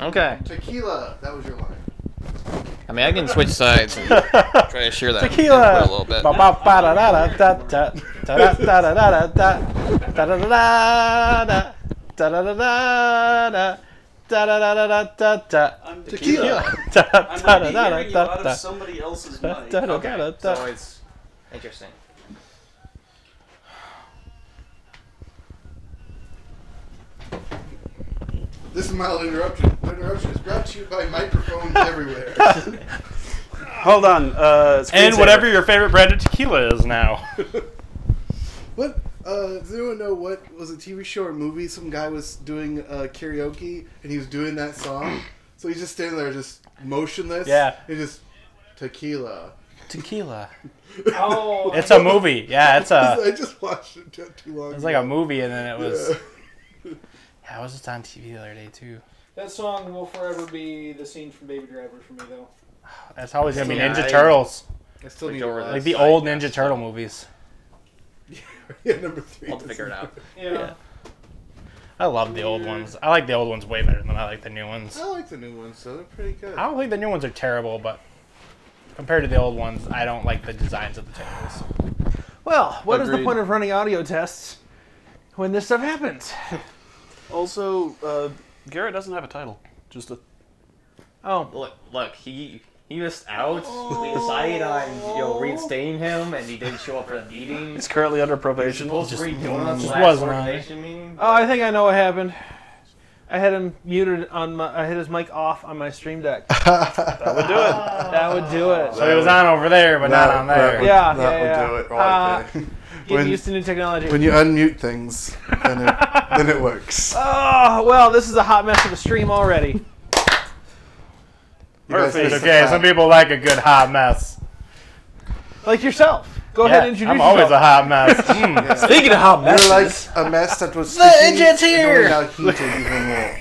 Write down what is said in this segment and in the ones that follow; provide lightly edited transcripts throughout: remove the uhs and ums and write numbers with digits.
Okay. Tequila. That was your line. I mean, I can switch sides and try to share that Tequila. input a little bit. Tequila. I'm hearing you out of somebody else's mic. Okay, so it's interesting. This is mild interruption. The interruption is brought to you by microphones everywhere. Hold on. And whatever your favorite brand of tequila is now. What? Does anyone know what was a TV show or movie? Some guy was doing karaoke and he was doing that song. So he's just standing there, just motionless. Yeah. And just tequila. Tequila. Oh, It's a movie. Yeah, it's a. I just watched it not too long. It's like a movie, and then it was. Yeah. Yeah, it was just on TV the other day too. that song will forever be the scene from Baby Driver for me, though. That's always gonna be Yeah, Ninja I- Turtles, I still need Over to the- like the old Ninja Turtle movies. Yeah, number 3. I'll figure it out. Yeah. I love the old ones. I like the old ones way better than I like the new ones. I like the new ones, so they're pretty good. I don't think the new ones are terrible, but compared to the old ones, I don't like the designs of the tables. Well, what is the Agreed. point of running audio tests when this stuff happens? Also, Garrett doesn't have a title. Just a. Oh, Look, he missed out. We decided on reinstating him, and he didn't show up for the meeting. He's currently under probation. Supposed to read donuts just last wasn't on organization meeting. oh, I think I know what happened. I had him muted on my. I had his mic off on my stream deck. That would do it. That would do it. So he was on over there, but not on there. Yeah, that yeah, would do it. Getting When- used to new technology. When you unmute things, then it works. Oh, well, this is a hot mess of a stream already. You guys Perfect. missed Okay, the some fact. people like a good hot mess. Like yourself. Go ahead and introduce I'm always a yourself. hot mess. Yeah. Speaking of hot You're like messes, a mess that was The sticky, Idjit's here! Now heated even more.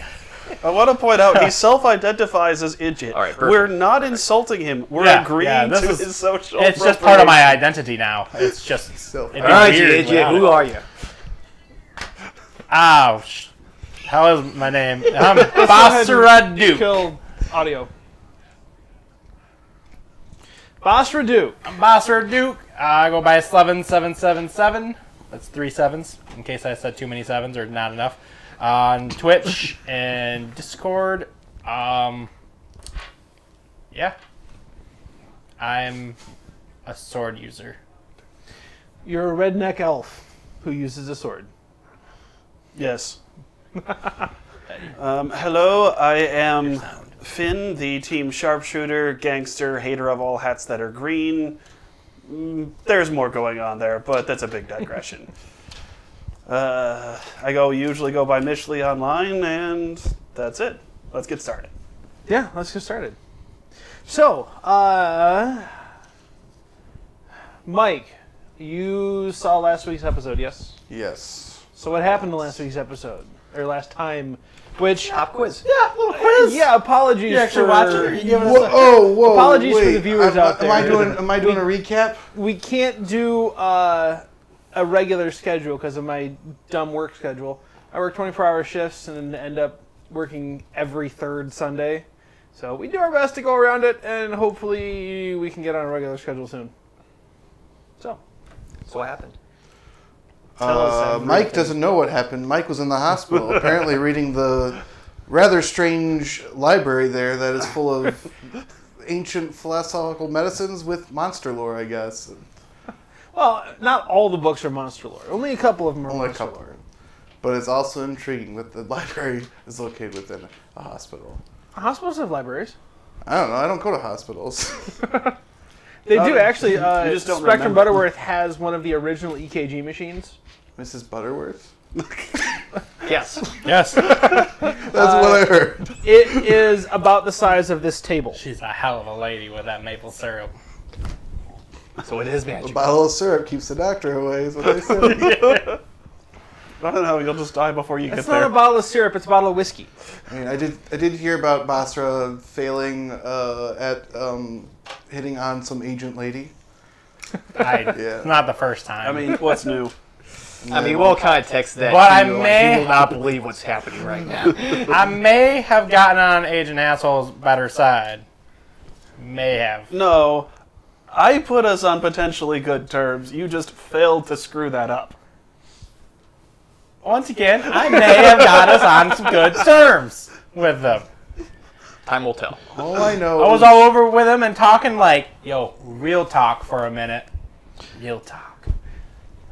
I want to point out he self-identifies as Idjit. All right, perfect. We're not insulting him. We're Yeah, agreeing yeah, this to is- his social. It's just part of my identity now. It's just. So, it'd be all right, weird JJ, without who it. are you? Ouch. How is my name? I'm ahead and Basra Duke. Kill audio. Basra Duke. I'm Basra Duke. I go by Slevin777. That's 3 sevens, in case I said too many sevens or not enough. On Twitch and Discord. Yeah. I'm a sword user. You're a redneck elf who uses a sword. Yes. Hello, I am Finn, the team sharpshooter, gangster, hater of all hats that are green. There's more going on there, but that's a big digression. I usually go by Mishley online, and that's it. Let's get started. Yeah, let's get started. So, Mike, you saw last week's episode, yes? yes. So what happened in last week's episode? Or last time? Which... Pop quiz. Yeah, little quiz. Yeah, apologies You actually for... watch it, or you giving us Whoa, Apologies for wait. the viewers out there. Am I doing a recap? We can't do a regular schedule because of my dumb work schedule. I work 24-hour shifts and end up working every third Sunday. So we do our best to go around it, and hopefully we can get on a regular schedule soon. So, So what happened? tell us Mike everything. doesn't know what happened. Mike was in the hospital, apparently reading the rather strange library there that is full of ancient philosophical medicines with monster lore, I guess. Well, not all the books are monster lore. Only a couple of them are Only a monster couple. lore. But it's also intriguing that the library is located within a hospital. Hospitals have libraries. I don't know. I don't go to hospitals. They do actually. just don't Spectrum remember. Butterworth has one of the original EKG machines. Mrs. Butterworth? Yes. Yes. That's what I heard. It is about the size of this table. She's a hell of a lady with that maple syrup. So it is A magic. bottle of syrup keeps the doctor away, is what they say. I don't know. You'll just die before you It's get not there. a bottle of syrup, it's a bottle of whiskey. I mean, I did hear about Basra failing at hitting on some agent lady. Yeah. Not the first time. I mean, what's new? I mean, we'll kind of text that. But I to you, may- you will not believe what's happening right now. I may have gotten on Agent Asshole's better side. May have. No, I put us on potentially good terms. You just failed to screw that up. Once again, I may have got us on some good terms with them. Time will tell. All I know I was all over with him and talking like, yo, real talk for a minute. Real talk.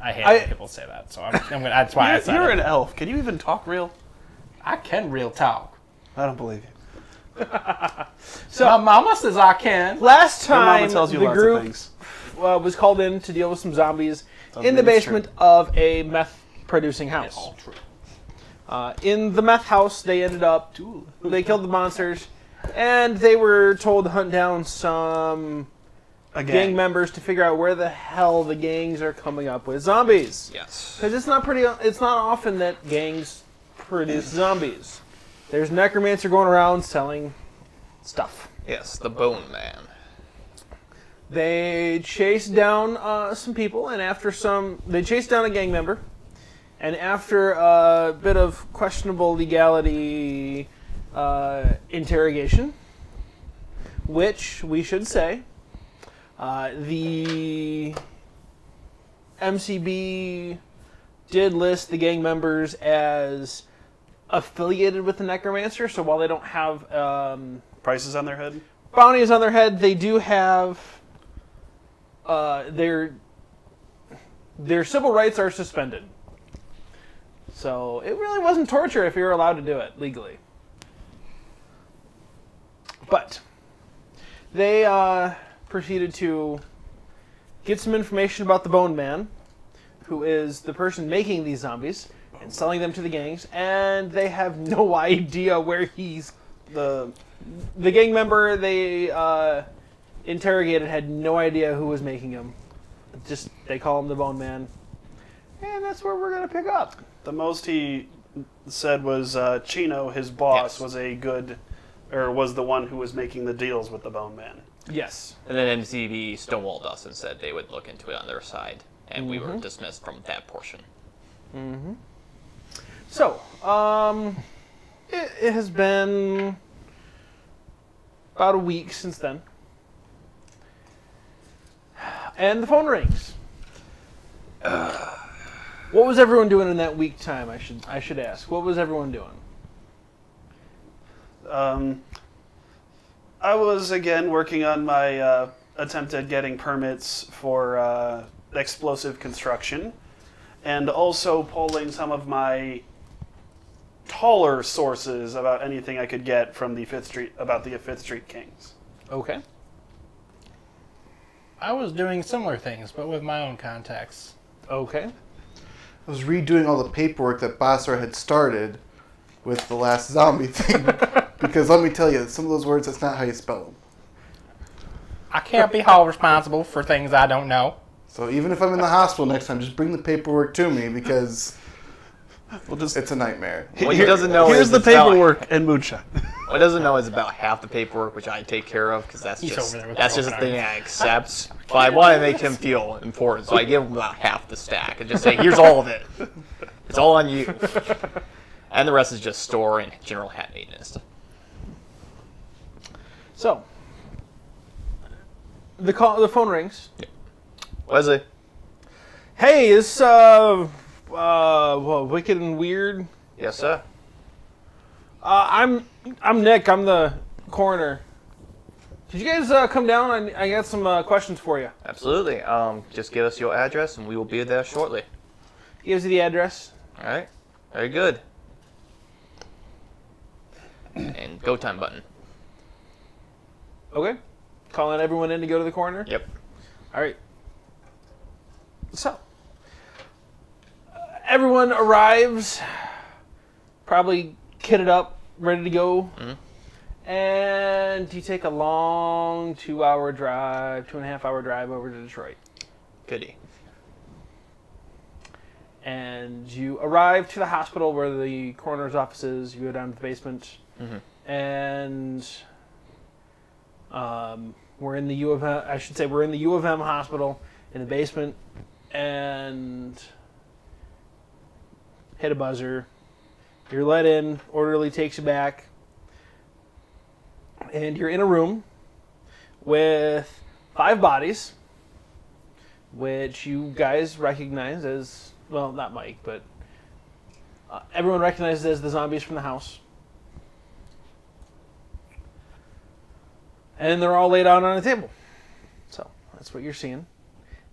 I hate when people say that, so I'm gonna, that's why I said You're it. an elf. Can you even talk real? I can real talk. I don't believe you. So my mama says I can. Last Your mama time, tells you the lots group of things. was called in to deal with some zombies Doesn't in the mean it's basement of a meth-producing house. All true. In the meth house, they ended up, they killed the monsters, and they were told to hunt down some gang Again. members to figure out where the hell the gangs are coming up with zombies. Yes. Because it's not often that gangs produce zombies. There's a necromancer going around selling stuff. Yes, the Bone Man. They chased down some people, and they chased down a gang member, and after a bit of questionable legality interrogation, which we should say, the MCB did list the gang members as affiliated with the necromancer, so while they don't have Prices on their head? bounties on their head, they do have their civil rights are suspended. So it really wasn't torture if you were allowed to do it legally. But they proceeded to get some information about the Bone Man, who is the person making these zombies and selling them to the gangs, and they have no idea where he's. The gang member they interrogated had no idea who was making him. Just they call him the Bone Man, and that's where we're gonna pick up. The most he said was Chino, his boss, Yes. was the one who was making the deals with the Bone Man. Yes. And then MCB stonewalled us and said they would look into it on their side, and we Mm-hmm. were dismissed from that portion. So, it has been about a week since then, and the phone rings. What was everyone doing in that week time? I should ask. What was everyone doing? I was again working on my attempt at getting permits for explosive construction, and also polling some of my taller sources about anything I could get from the Fifth Street Kings. Okay. I was doing similar things, but with my own contacts. Okay. I was redoing all the paperwork that Basra had started with the last zombie thing. Because let me tell you, some of those words, that's not how you spell them. I can't be held responsible for things I don't know. So even if I'm in the hospital next time, just bring the paperwork to me because it's a nightmare. What he doesn't know Here's is the it's about- paperwork and moonshine. What he doesn't know is about half the paperwork, which I take care of, because that's He's just over there with that's the just a open thing arms. I accept. But I want to make him feel important, so I give him about half the stack and just say, "Here's all of it. It's all on you." And the rest is just store and general hat maintenance. So, the phone rings. Wesley, Hey, is Wicked and Weird? yes, sir. I'm Nick. I'm the coroner. Could you guys come down? I got some questions for you. Absolutely. Just give us your address, and we will be there shortly. He gives you the address. All right. Very good. And go time button. Okay. Calling everyone in to go to the coroner. Yep. All right. So, everyone arrives, probably kitted up, ready to go, and you take a long 2-hour drive, 2.5-hour drive over to Detroit. Goody. And you arrive to the hospital where the coroner's office is. You go down to the basement, and we're in the U of M. I should say we're in the U of M hospital in the basement, and hit a buzzer. You're let in. Orderly takes you back. And you're in a room with 5 bodies, which you guys recognize as, well, not Mike, but everyone recognizes as the zombies from the house. And they're all laid out on a table. So that's what you're seeing.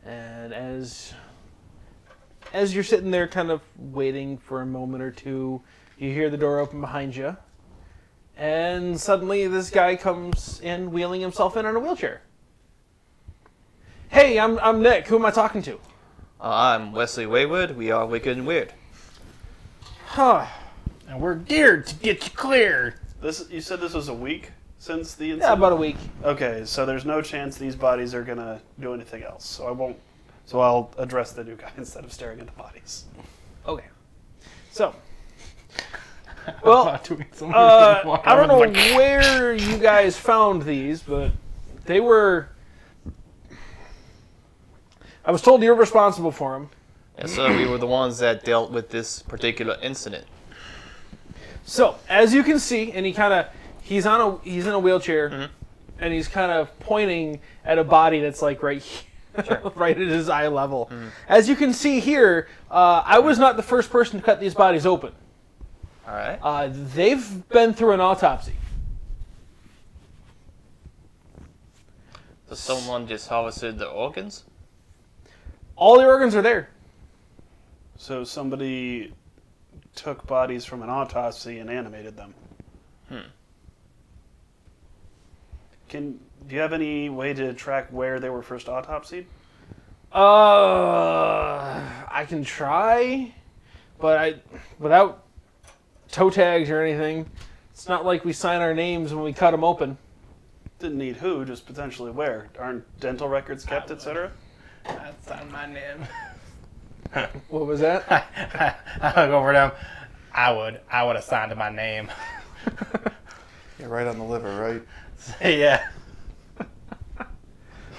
And as you're sitting there kind of waiting for a moment or two, you hear the door open behind you. And suddenly this guy comes in wheeling himself in on a wheelchair. Hey, I'm Nick. Who am I talking to? I'm Wesley Wayward. We are Wicked and Weird. Huh. And we're geared to get you cleared. You said this was a week since the incident? Yeah, about a week. Okay, so there's no chance these bodies are gonna do anything else. So I won't. So I'll address the new guy instead of staring at the bodies. Okay. So, well, I don't know where you guys found these, but they were... I was told you're responsible for them. Yes, sir. We were the ones that dealt with this particular incident. So, as you can see, and he's in a wheelchair, and he's kind of pointing at a body that's like right here, Sure. right at his eye level. As you can see here, I was not the first person to cut these bodies open. All right. They've been through an autopsy. So someone just harvested the organs? All the organs are there. So somebody took bodies from an autopsy and animated them. Do you have any way to track where they were first autopsied? I can try, but without toe tags or anything. It's not like we sign our names when we cut them open. Didn't need who, just potentially where. Aren't dental records kept, etc.? That's not my name. What was that? I look over them. I would have signed my name. Yeah, right on the liver, right? Yeah.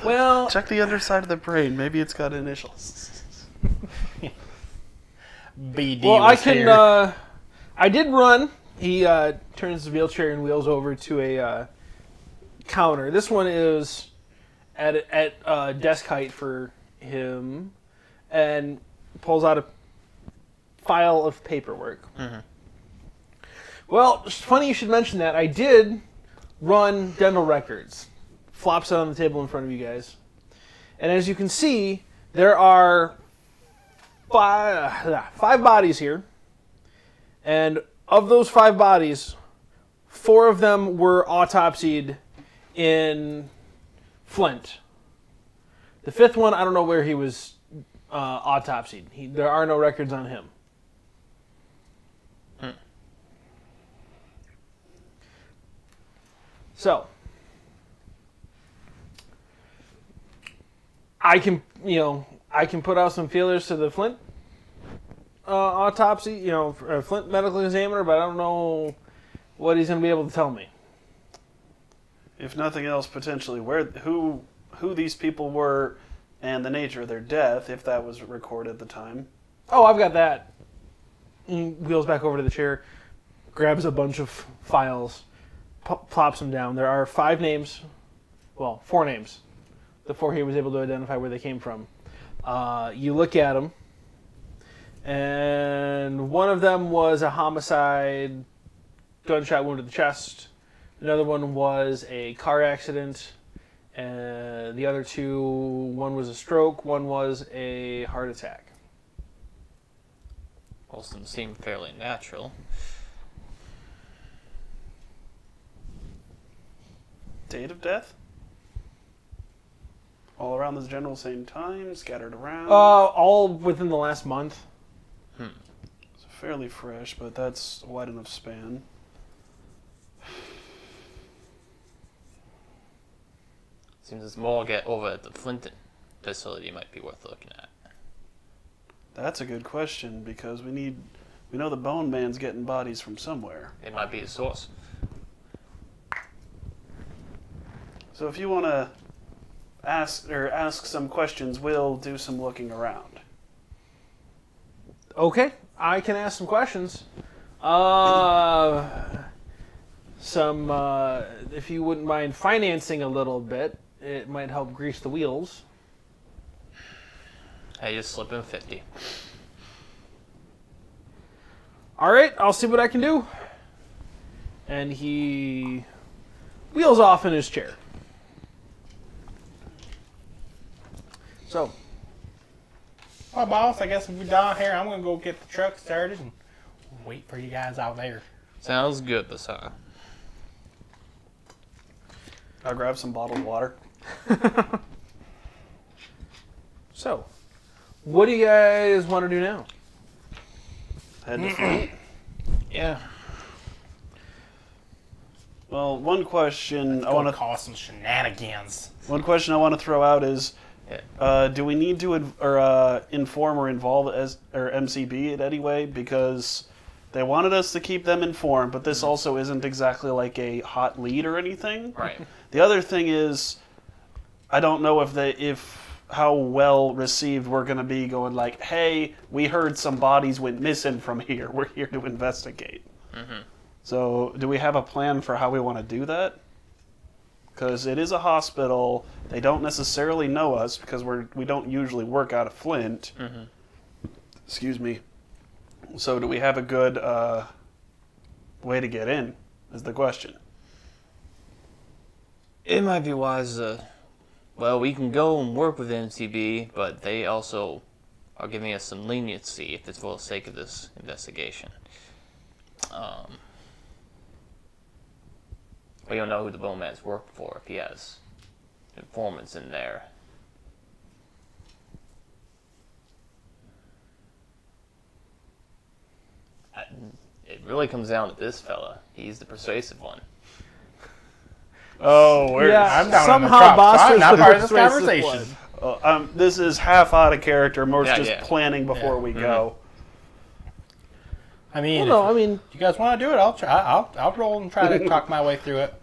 Well, Check the underside of the brain. Maybe it's got initials. BD. well, I was can. here. I did run. He turns his wheelchair and wheels over to a counter. This one is at desk height for him, and pulls out a file of paperwork. Well, it's funny you should mention that. I did run dental records. Flops it on the table in front of you guys. And as you can see, there are five bodies here. And of those 5 bodies, 4 of them were autopsied in Flint. The 5th one, I don't know where he was autopsied. There are no records on him. So, I can put out some feelers to the Flint autopsy, Flint medical examiner, but I don't know what he's going to be able to tell me. If nothing else, potentially who these people were and the nature of their death, if that was recorded at the time. Oh, I've got that. He wheels back over to the chair, grabs a bunch of files, plops them down. There are 5 names, well, 4 names. The 4 he was able to identify where they came from. You look at them, and one of them was a homicide, gunshot wound to the chest. Another one was a car accident. And the other 2, one was a stroke, one was a heart attack. Most of them seem fairly natural. Date of death? All around the general same time, scattered around? All within the last month. It's fairly fresh, but that's a wide enough span. Seems this morgue over at the Flinton facility might be worth looking at. That's a good question, because we know the Bone Man's getting bodies from somewhere. It might be a source. So if you want to ask some questions, we'll do some looking around. Okay, I can ask some questions. If you wouldn't mind financing a little bit, it might help grease the wheels. I just slip in 50. All right, I'll see what I can do. And he wheels off in his chair. So, Well, boss, I guess if we're down here, I'm gonna go get the truck started and wait for you guys out there. Sounds good, Basara. I'll grab some bottled water. so, what do you guys want to do now? Head to Flint. Yeah. Well, one question I Want want to to cause some shenanigans. throw out is, Yeah. do we need to inform or involve MCB in any way? Because they wanted us to keep them informed, but this also isn't exactly like a hot lead or anything. Right. The other thing is, I don't know if how well received we're going to be going like, hey, we heard some bodies went missing from here. We're here to investigate. So do we have a plan for how we want to do that? Because it is a hospital. They don't necessarily know us because we don't usually work out of Flint. Excuse me. So do we have a good way to get in is the question. It might be wise well, we can go and work with MCB, but they also are giving us some leniency if it's for the sake of this investigation. We don't know who the Bowman's worked for, if he has informants in there. It really comes down to this fella. He's the persuasive one. Oh, I'm down somehow in the truck, Boss so I'm was not the part of this persuasive conversation. one. this is half out of character. More Yeah, just yeah. planning before we go. I mean, Well, no, I mean, if you guys want to do it, I'll try. I'll roll and try to talk my way through it.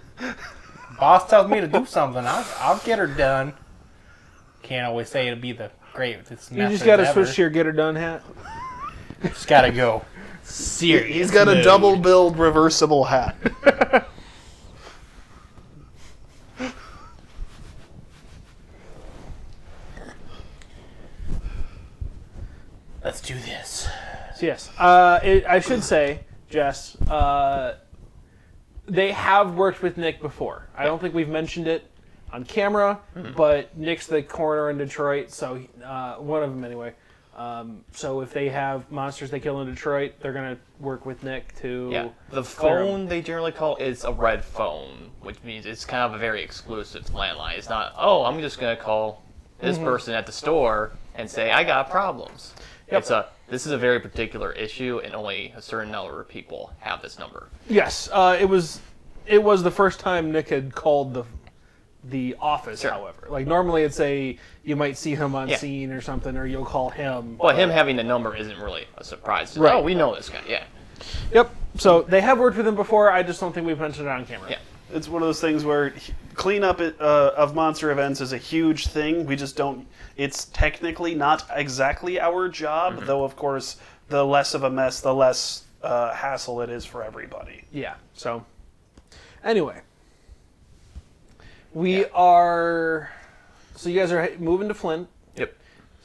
Boss tells me to do something, I'll get her done. Can't always say it'll be the greatest you method just got to ever. switch to your get her done hat. Just gotta go. Serious. He's got a mode. double build reversible hat. Let's do this. So yes, I should say, Jess, they have worked with Nick before. I don't think we've mentioned it on camera, but Nick's the coroner in Detroit, so one of them anyway. So if they have monsters they kill in Detroit, they're gonna work with Nick to. Yeah, the clear 'em. phone they generally call is a red phone, which means it's kind of a very exclusive landline. It's not, oh, I'm just going to call this person at the store and say, I got problems. Yep. This is a very particular issue, and only a certain number of people have this number. Yes, it was the first time Nick had called the office. Sure. However, like normally it's you might see him on Yeah. scene or something, or you'll call him. Well, him having the number isn't really a surprise. Right. Oh, we know this guy, yeah. Yep. So they have worked with him before. I just don't think we've mentioned it on camera. Yeah. It's one of those things where cleanup of monster events is a huge thing. We just don't. It's technically not exactly our job, though. Of course, the less of a mess, the less hassle it is for everybody. Yeah. So, anyway, we are. So you guys are moving to Flint. Yep.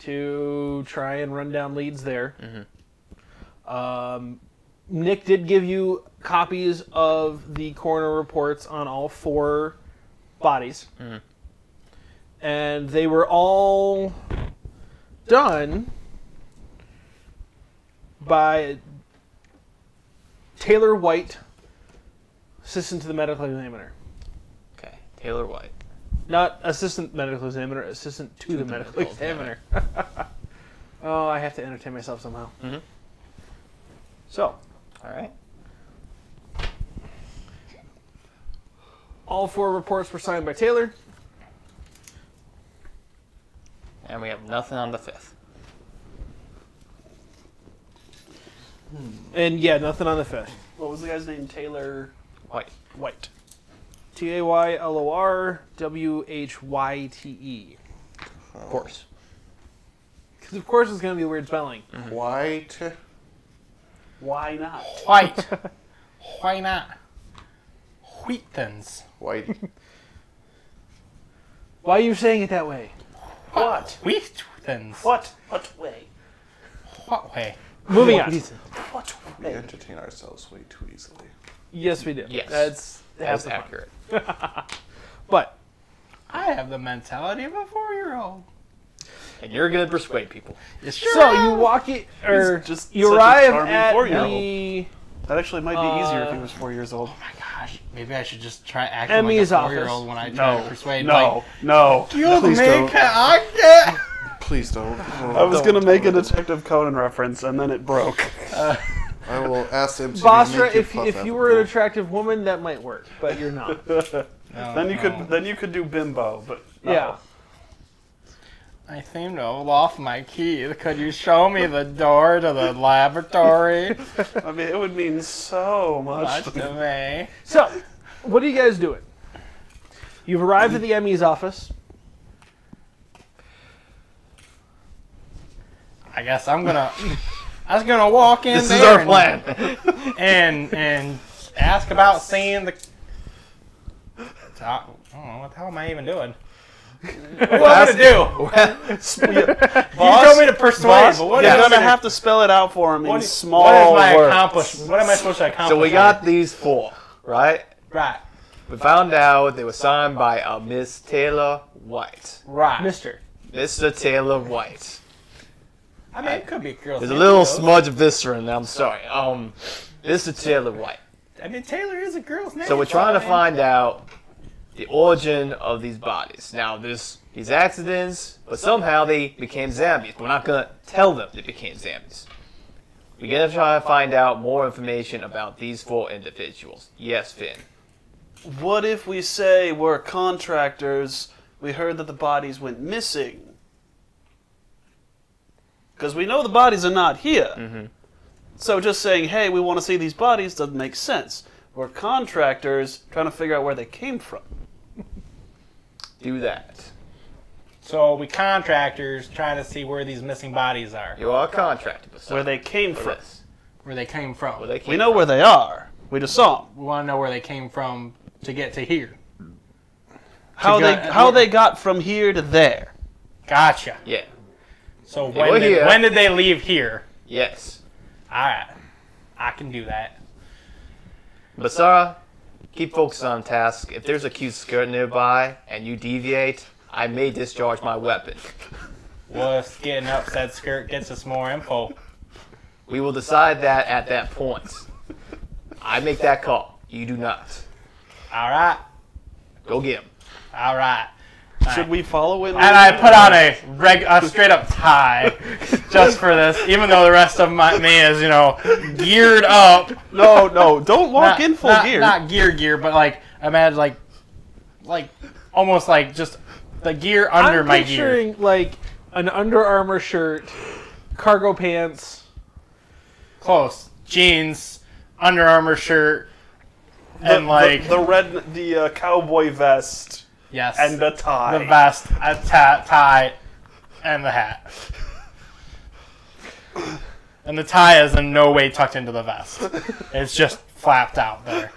To try and run down leads there. Nick did give you copies of the coroner reports on all 4 bodies. And they were all done by Taylor White, assistant to the medical examiner. Okay, Taylor White. Not assistant medical examiner, assistant to the medical examiner. Oh, I have to entertain myself somehow. So, All right. all 4 reports were signed by Taylor. And we have nothing on the 5th. And yeah, nothing on the 5th. What was the guy's name? Taylor White. White. Taylorwhyte. Of course. Because of course it's going to be weird spelling. White. Why not? White. Why not? Wheat thins. White. Why are you saying it that way? What? Wheat thins. What way? What way? Moving on. What We entertain ourselves way too easily. Yes, we do. Yes. That's That's the fun. accurate. But I have the mentality of a 4-year-old. And you're going to persuade people. so you walk it, or just you such a arrive charming at 4-year-old. the That actually might be easier if he was 4 years old. Oh my gosh. Maybe I should just try acting Emmy's like a 4-year-old office. when I try to persuade. No. You Please make don't. it. Please don't. I was gonna make a Detective Conan reference, and then it broke. I will ask him to Basra. make you If puff you were an after attractive woman, that might work, but you're not. Then you could do bimbo, but no. Yeah. I seem to have lost my keys. Could you show me the door to the laboratory? I mean, it would mean so much. Much to me. So, what are you guys doing? You've arrived at the ME's office. I guess I was gonna walk in This there is our plan. and ask about seeing the. I don't know what the hell am I even doing. What do you want me to do? You told me to persuade, Boss, but what you're is gonna it? have to spell it out for him in What small is my words. accomplishment? What am I supposed to accomplish? So we got these 4, right? right, We found out they were signed by a Miss Taylor White. right. Mister. Mr. Taylor White. I mean, it could be girls. There's a little smudge of viscerin, I'm sorry. Mr. Taylor White. I mean, Taylor is a girl's name. So we're trying to man. find out the origin of these bodies. Now, there's these accidents, but somehow they became zombies. We're not going to tell them they became zombies. We're going to try to find out more information about these 4 individuals. Yes, Finn. What if we say we're contractors? We heard that the bodies went missing. Because we know the bodies are not here. So just saying, hey, we want to see these bodies doesn't make sense. We're contractors trying to figure out where they came from. Do that. So we contractors trying to see where these missing bodies are, You are contracted. But Where they came for from. this. where they came from. Where they came We know where they are. We just saw them. We want to know where they came from to get to here. How go- they got from here to there. Gotcha. Yeah. So They were here. when did they leave here? Yes. All right, I can do that. But Sarah, keep focused on task. If there's a cute skirt nearby and you deviate, I may discharge my weapon. Well, if getting up said skirt gets us more info. We will decide that at that point. I make that call. You do not. All right, Go get him. all right. Should we follow it? And I put on a straight up tie just for this, even though the rest of me is, geared up. No, don't walk in full not, gear. Not gear, but like imagine like almost like just the gear under I'm my gear. picturing like an Under Armour shirt, cargo pants. Close. Jeans, Under Armour shirt, and the cowboy vest yes, and a tie. the vest, a tie, and the hat. And the tie is in no way tucked into the vest. It's just flapped out there.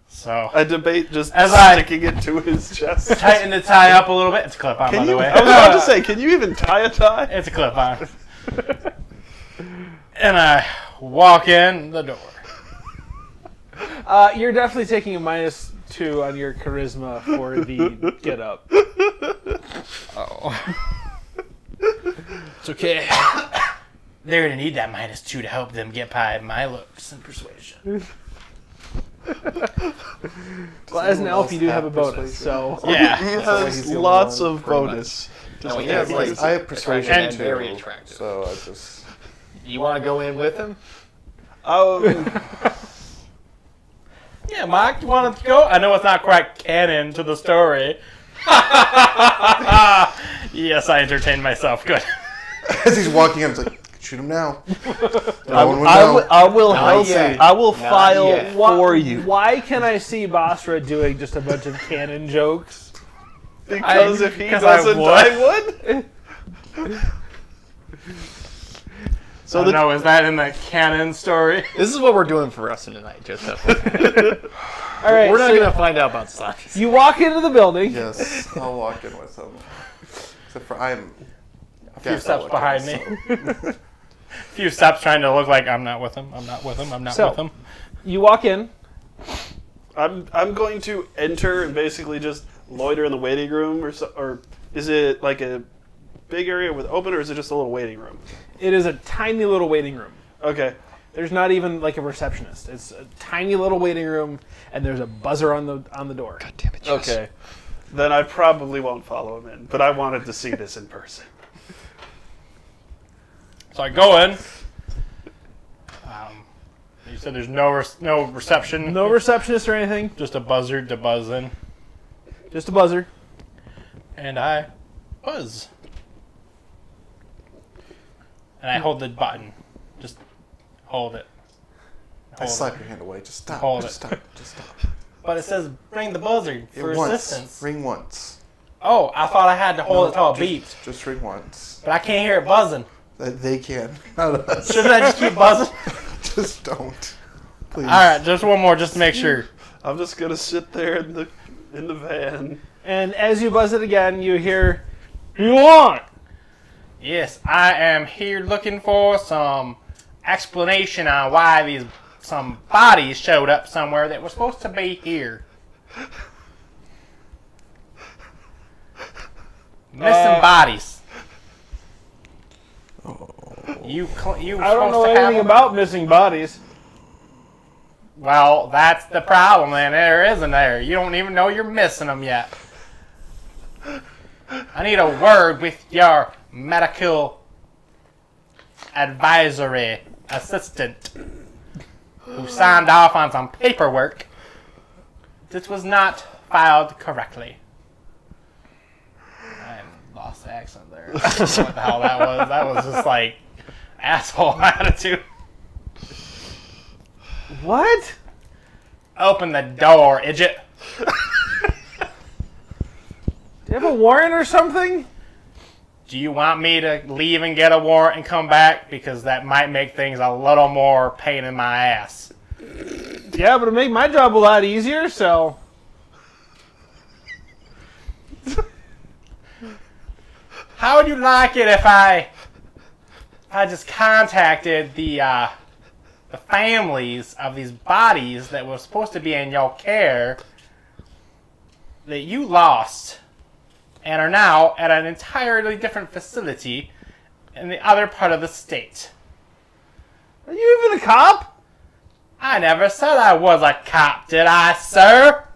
So I debate just As I- sticking it to his chest. tighten the tie up a little bit. It's a clip on, by the way. I was about to say, can you even tie a tie? It's a clip on. And I walk in the door. You're definitely taking a -2 on your charisma for the get up. Oh. It's okay. They're going to need that -2 to help them get by my looks and persuasion. Well, as an elf, else you do have a have bonus, persuasion? so Yeah. He why has he's the only lots one, of pretty bonus. No, he Yeah, has like I have persuasion and too. very attractive. So I just You want to go in with him? Yeah, Mike, you want to go? I know it's not quite canon to the story. Yes, I entertained myself. Good. as he's walking in, it's like shoot him now. I No one would know. will Not help yet. you. I will Not file yet. for you. Why can I see Basra doing just a bunch of canon jokes? Because if he because I doesn't, would. I would. So no, is that in the canon story? This is what we're doing for us tonight, Joseph. All right, We're not so going to find out about zombies. you walk into the building. Yes, I'll walk in with them. Except for I'm A few steps behind me. A few steps trying to look like I'm not with him. I'm not with him. I'm not with him. You walk in. I'm going to enter and basically just loiter in the waiting room, or is it like a big area with open, or is it just a little waiting room? It is a tiny little waiting room. Okay. There's not even like a receptionist. It's a tiny little waiting room, and there's a buzzer on the door. God damn it, Joseph. Okay. Then I probably won't follow him in, but I wanted to see this in person. So I go in. You said there's no reception. No receptionist or anything. Just a buzzer to buzz in. Just a buzzer. And I buzz. And I hold the button. Just hold it. I slap your hand away. Just stop. Hold just it. stop. Just stop. But it says ring the buzzer for assistance. Ring once. Oh, I thought I had to hold it till it beeped. Just ring once. But I can't hear it buzzing. They can. Not us. Shouldn't I just keep buzzing? Just don't. Please. Alright, just one more just to make sure. I'm just gonna sit there in the van. And as you buzz it again, you hear, "You want?" Yes, I am here looking for some explanation on why some bodies showed up somewhere that were supposed to be here. Missing bodies. You I don't know anything about missing bodies. Well, that's the problem, then. There isn't there. You don't even know you're missing them yet. I need a word with your medical advisory assistant who signed off on some paperwork that was not filed correctly. I lost the accent there. I don't know what the hell that was. That was just like asshole attitude. What? Open the door, idiot. Do you have a warrant or something? Do you want me to leave and get a warrant and come back? Because that might make things a little more pain in my ass. Yeah, but it'll make my job a lot easier, so... How would you like it if I just contacted the families of these bodies that were supposed to be in your care that you lost and are now at an entirely different facility in the other part of the state? Are you even a cop? I never said I was a cop, did I, sir?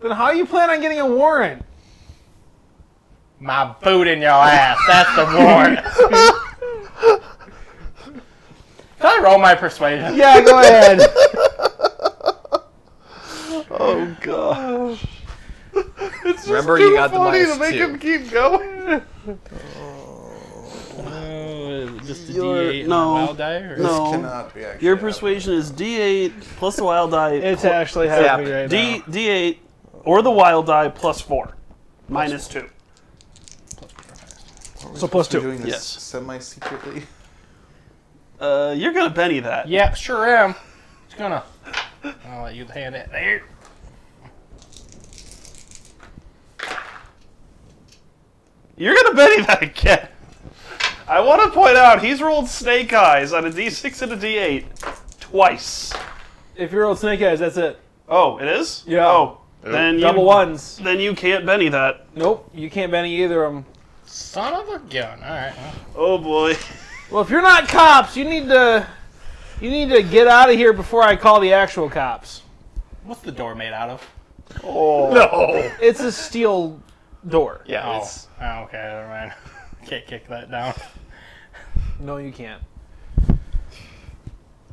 Then how you plan on getting a warrant? My boot in your ass, that's the warrant. Can I roll my persuasion? Yeah, go ahead. Oh gosh. It's Remember, just too you got the funny to minus make 2. him keep going. Just a Your- D8 no. wild die? Or? This No. cannot be actually. Your persuasion is D8 plus the wild die. It's actually happening right now. D8 or the wild die plus 4. Minus 2. So plus 2. Doing this Yes. semi-secretly. You're gonna Benny that. Yeah, sure am. Just gonna. I'll let you hand it there. You're gonna Benny that again. I want to point out he's rolled snake eyes on a D6 and a D8 twice. If you roll snake eyes, that's it. Oh, it is? Yeah. Oh, then Double you, ones. Then you can't Benny that. Nope, you can't Benny either of them. Son of a gun. Alright. Oh boy. Well, if you're not cops, you need to get out of here before I call the actual cops. What's the door made out of? Oh No. It's a steel door. Yeah, Oh, it's okay, never mind. Can't kick that down. No, you can't.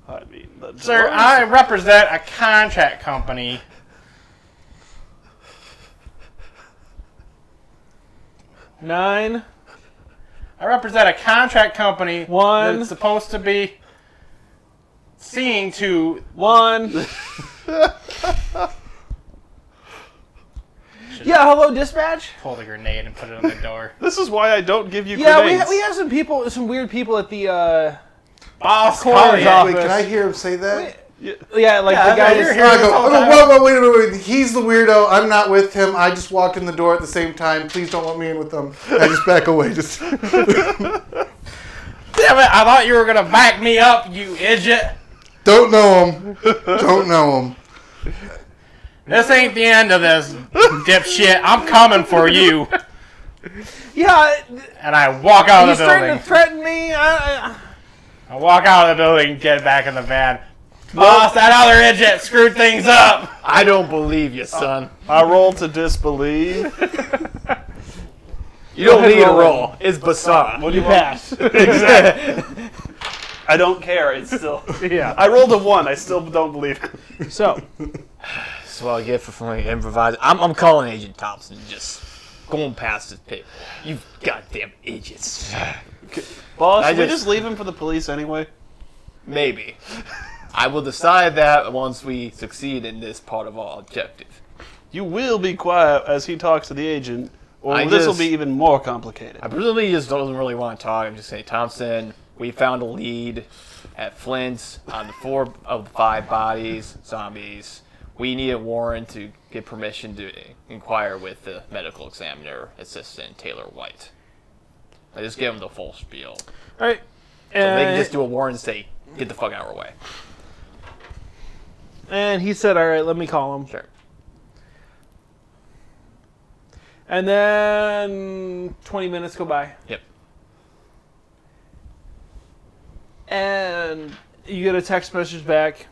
I mean, the Sir, doors- I represent a contract company. Nine. I represent a contract company One. that's supposed to be seeing to... One. Should should Yeah, hello, dispatch. pull the grenade and put it on the door. This is why I don't give you Yeah, grenades. we have some weird people at the Boss, coroner's call office. Wait, can I hear him say that? Yeah, like Yeah, the guy you're just. here. I go, wait. He's the weirdo. I'm not with him. I just walked in the door at the same time. Please don't let me in with them. I just back away. Just Damn it, I thought you were going to back me up, you idiot. don't know him. Don't know him. This ain't the end of this, dipshit. I'm coming for you. Yeah, And I walk out of he's the starting building. to threaten me. I walk out of the building and get back in the van. Boss, that other idiot screwed things up. I don't believe you, son. I roll to disbelieve. You don't ahead, need a roll it. roll. It's Bassan. What do You you want? pass. I don't care. It's still. Yeah. I rolled a 1. I still don't believe. So, That's what I get for improvising. I'm calling Agent Thompson. Just going past this paper. You goddamn idiots. Boss, I should we just- just leave him for the police anyway? Maybe. I will decide that once we succeed in this part of our objective. You will be quiet as he talks to the agent, or I this will just- be even more complicated. I really just don't really want to talk. I'm just saying, Thompson, we found a lead at Flint's on the 4 of the 5 bodies, zombies. We need a warrant to get permission to inquire with the medical examiner assistant, Taylor White. I just give him the full spiel. all right. So they can just do a warrant and say, get the fuck out of our way. And he said, all right, let me call him. Sure. And then 20 minutes go by. Yep. And you get a text message back.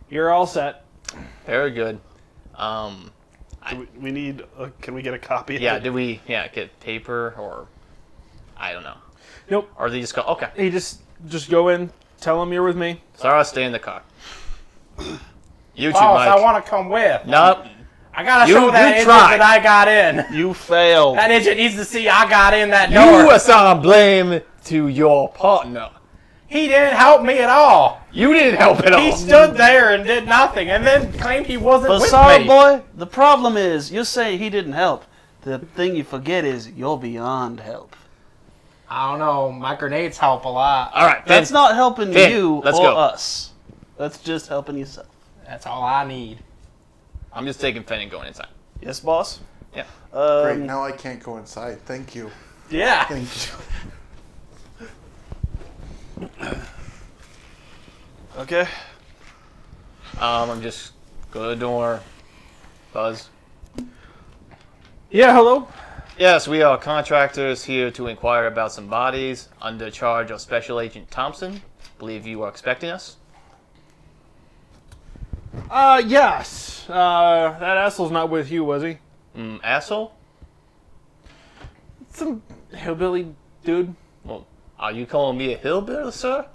You're all set. Very good. We need. Can we get a copy? Of Yeah, it? do we get paper or I don't know. Nope. Or they just go, okay. He just go in, tell him you're with me. Sorry, I'll stay in the car. You too, Boss, Mike. I want to come with. Nope. I got to You show that did idiot try. that I got in. You failed. That idiot needs to see I got in that You door. assign blame to your partner. He didn't help me at all. You didn't help at all. He stood there and did nothing, and then claimed he wasn't But with sorry, me. boy, the problem is, you say he didn't help. The thing you forget is you're beyond help. I don't know. My grenades help a lot. All right, That's not helping Finn, you let's or go. us. That's just helping yourself. That's all I need. I'm just taking Finn and going inside. Yes, boss? Yeah. Great, now I can't go inside. Thank you. Yeah. Thank you. Okay. I'm just go to the door. Buzz. Yeah, hello? Yes, we are contractors here to inquire about some bodies under charge of Special Agent Thompson. Believe you are expecting us. Yes. That asshole's not with you, was he? Asshole? Some hillbilly dude. Well, are you calling me a hillbilly, sir?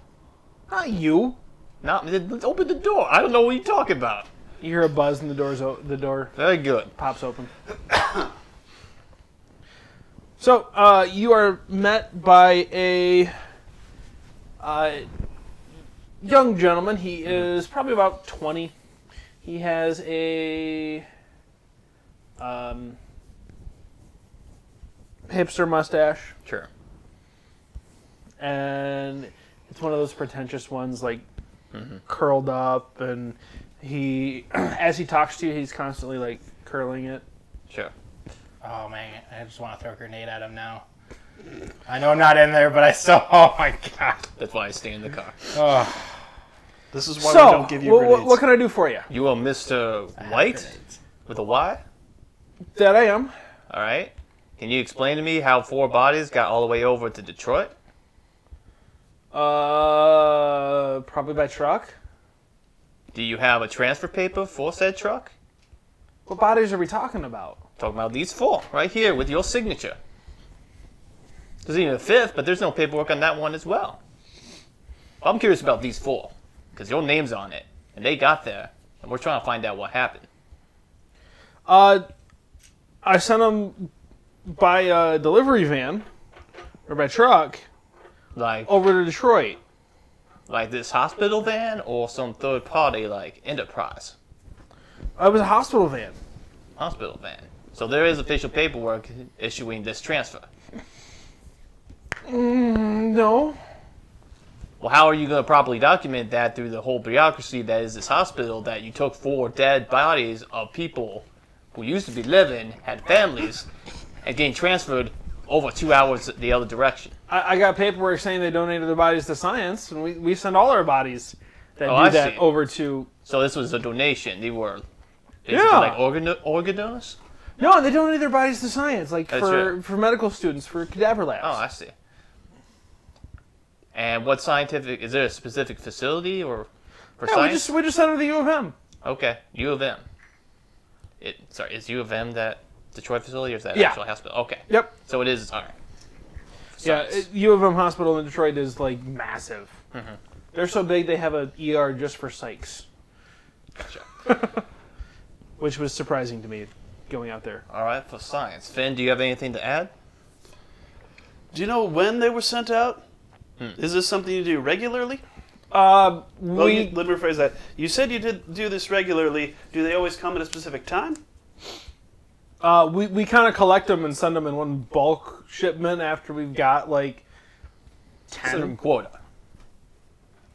Not you. Not open the door. I don't know what you're talking about. You hear a buzz and the door Very good. pops open. So, you are met by a young gentleman. He is probably about 20. He has a hipster mustache, Sure. and it's one of those pretentious ones, like curled up, and he, as he talks to you, he's constantly like curling it. Sure. Oh, man. I just want to throw a grenade at him now. I know I'm not in there, but I still... Oh, my God. That's why I stay in the car. Oh. This is why So, we don't give you grenades. what can I do for you? You are Mr. White Grenades. with a Y? That I am. All right. Can you explain to me how 4 bodies got all the way over to Detroit? Probably by truck. Do you have a transfer paper for said truck? What bodies are we talking about? Talking about these 4 right here with your signature. There's even a 5th, but there's no paperwork on that one as well. I'm curious about these 4 because your name's on it, and they got there, and we're trying to find out what happened. I sent them by a delivery van or by truck Like over to Detroit. this hospital van or some third party like enterprise It was a hospital van. hospital van. So there is official paperwork issuing this transfer. No. Well, how are you going to properly document that through the whole bureaucracy that is this hospital that you took 4 dead bodies of people who used to be living, had families, and getting transferred over 2 hours the other direction? I got paperwork saying they donated their bodies to science, and we send all our bodies that Oh, do I that see. over to... So this was a donation. They were basically Yeah. like organ donors? No, they donate their bodies to science, like That's for medical students, for cadaver labs. Oh, I see. And what scientific, is there a specific facility or for Yeah, science? we just sent them to the U of M. Okay, U of M. Is U of M that Detroit facility or is that Yeah. actual hospital? Okay. Yep. So it is, all right. Yeah, Science. U of M hospital in Detroit is like massive. Mm-hmm. They're so big they have a ER just for psychs, Gotcha. which was surprising to me going out there. All right, for science. Finn, do you have anything to add? Do you know when they were sent out? Is this something you do regularly? Let Let me rephrase that. You said you did do this regularly. Do they always come at a specific time? we kind of collect them and send them in one bulk shipment after we've got like 10. Certain quota.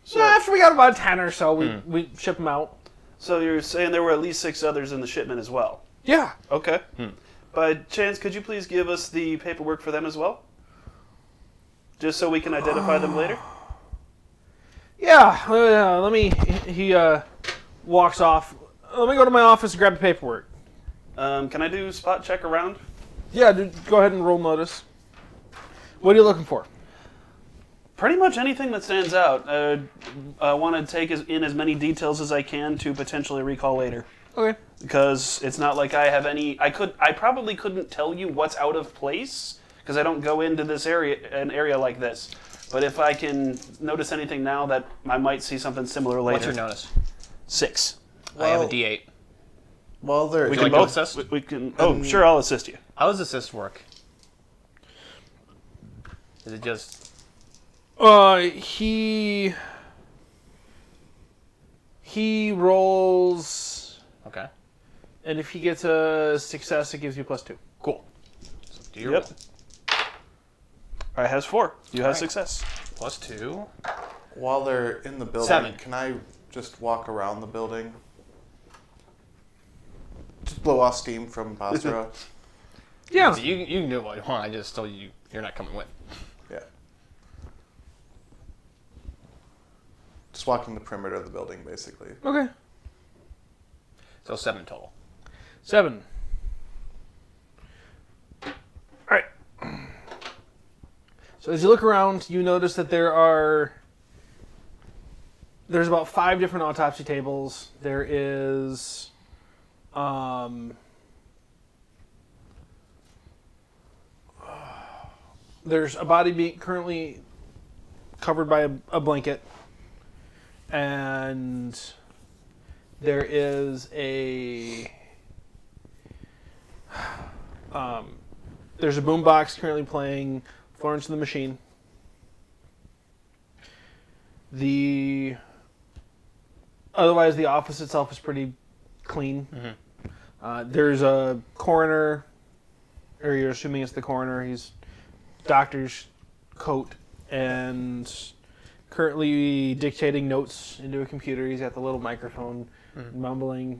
So, After we got about 10 or so, we ship them out. so you're saying there were at least 6 others in the shipment as well? Yeah. Okay. By chance, could you please give us the paperwork for them as well? Just so we can identify them later? Yeah, let me. He walks off. Let me go to my office and grab the paperwork. Can I do spot check around? Yeah, dude, go ahead and roll notice. What are you looking for? Pretty much anything that stands out. I want to take in as many details as I can to potentially recall later. Okay. Because it's not like I have any. I probably couldn't tell you what's out of place because I don't go into an area like this. But if I can notice anything now, that I might see something similar later. What's your notice? 6. I have a Well- D8. While they're you We can like to both. assist? We can. Oh, sure. I'll assist you. How does assist work? Is it just... He rolls, Okay. and if he gets a success, it gives you +2. Cool. So do your Yep. roll. I has 4. You have Alright. success. +2. while they're in the building, 7. can I just walk around the building? Just blow off steam from Basra. Yeah. So you can do what you want. I just told you you're not coming with. Yeah. Just walking the perimeter of the building, basically. Okay. So 7 total. 7. All right. So as you look around, you notice that there's about 5 different autopsy tables. There is, there's a body being currently covered by a blanket, and there is there's a boombox currently playing Florence and the Machine. Otherwise, the office itself is pretty clean. There's a coroner, or you're assuming it's the coroner. He's doctor's coat and currently dictating notes into a computer. He's got the little microphone, mumbling.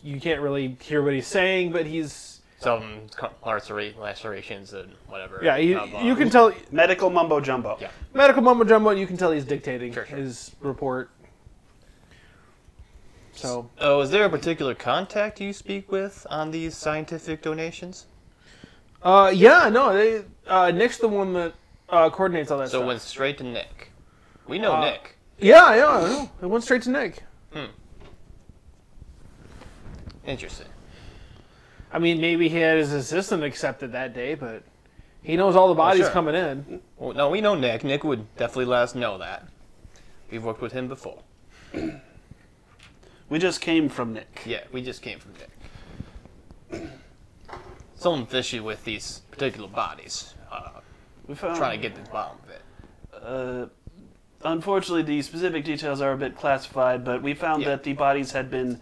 You can't really hear what he's saying, but he's... Some lacerations and whatever. Yeah, you can tell... Medical mumbo jumbo. Yeah. Medical mumbo jumbo, you can tell he's dictating Sure. his report. So... Oh, is there a particular contact you speak with on these scientific donations? Nick's the one that coordinates all that So it stuff. went straight to Nick. We know Nick. Yeah, I know. It went straight to Nick. Interesting. I mean, maybe he had his assistant accepted that day, but he knows all the bodies sure. coming in. Well, no, we know Nick. Nick would definitely let us know that. We've worked with him before. We just came from Nick. Yeah, we just came from Nick. Something fishy with these particular bodies. We found, Trying to get to the bottom of it. Unfortunately, the specific details are a bit classified, but we found Yeah. that the bodies had been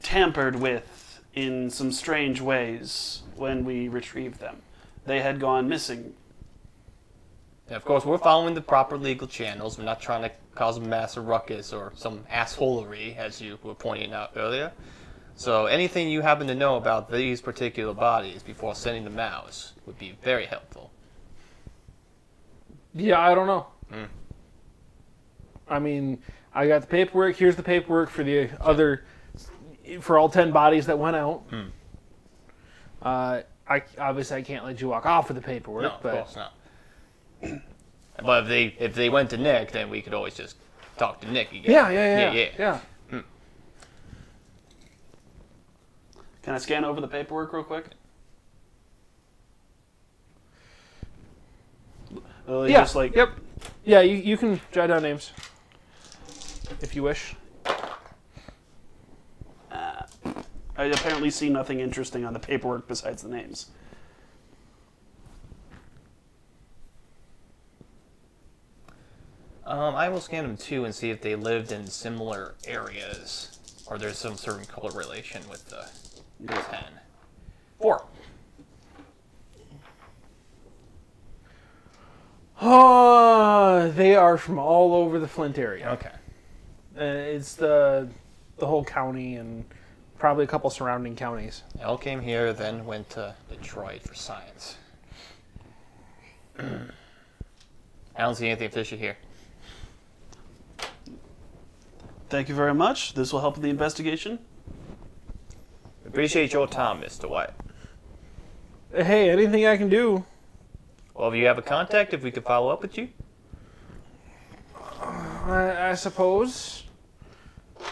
tampered with in some strange ways when we retrieved them. They had gone missing. And of course, we're following the proper legal channels. We're not trying to cause a massive ruckus or some assholery, as you were pointing out earlier. So anything you happen to know about these particular bodies before sending them out would be very helpful. Yeah, I don't know. Mm. I mean, I got the paperwork. Here's the paperwork for the other, for all 10 bodies that went out. Mm. I can't let you walk off with the paperwork. No, but of course not. But if they went to Nick, then we could always just talk to Nick again. Yeah. Can I scan over the paperwork real quick? Yeah. Just like, Yep. Yeah, you can jot down names if you wish. I apparently see nothing interesting on the paperwork besides the names. I will scan them too and see if they lived in similar areas, or there's some certain correlation with the 10. 4. They are from all over the Flint area. Okay. It's the whole county and probably a couple surrounding counties. They all came here, then went to Detroit for science. I don't see anything fishy here. Thank you very much. This will help with the investigation. Appreciate your time, Mr. White. Hey, anything I can do? Well, if you have a contact, if we could follow up with you. I suppose.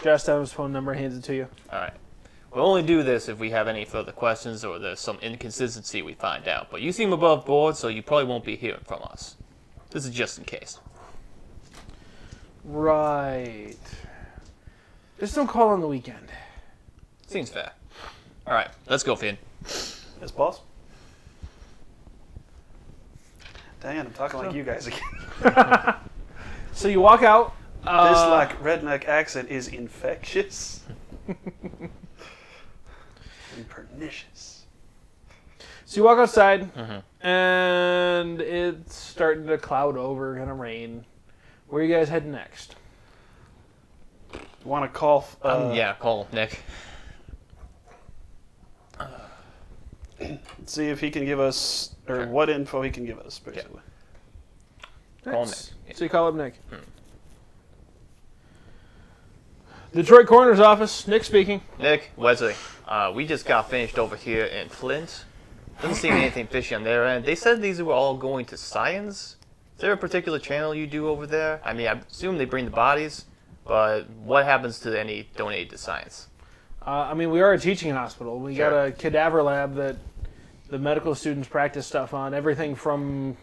Josh down his phone number, hands it to you. All right. We'll only do this if we have any further questions or there's some inconsistency we find out. But you seem above board, so you probably won't be hearing from us. This is just in case. Right. Just don't call on the weekend. Seems fair. All right, let's go, Finn. Yes, boss? Dang it, I'm talking like you guys again. So you walk out. This like redneck accent is infectious. And pernicious. So you walk outside, and it's starting to cloud over, gonna rain. Where are you guys heading next? Want to call? Yeah, call Nick. See if he can give us, or Okay. what info he can give us, basically. Call Nice. Nick. So you call up Nick. Detroit Coroner's Office. Nick speaking. Nick, Wesley, we just got finished over here in Flint. Doesn't seem anything fishy on their end. They said these were all going to science. Is there a particular channel you do over there? I mean, I assume they bring the bodies, but what happens to any donated to science? I mean, we are a teaching hospital. We Sure. got a cadaver lab that the medical students practice stuff on. Everything from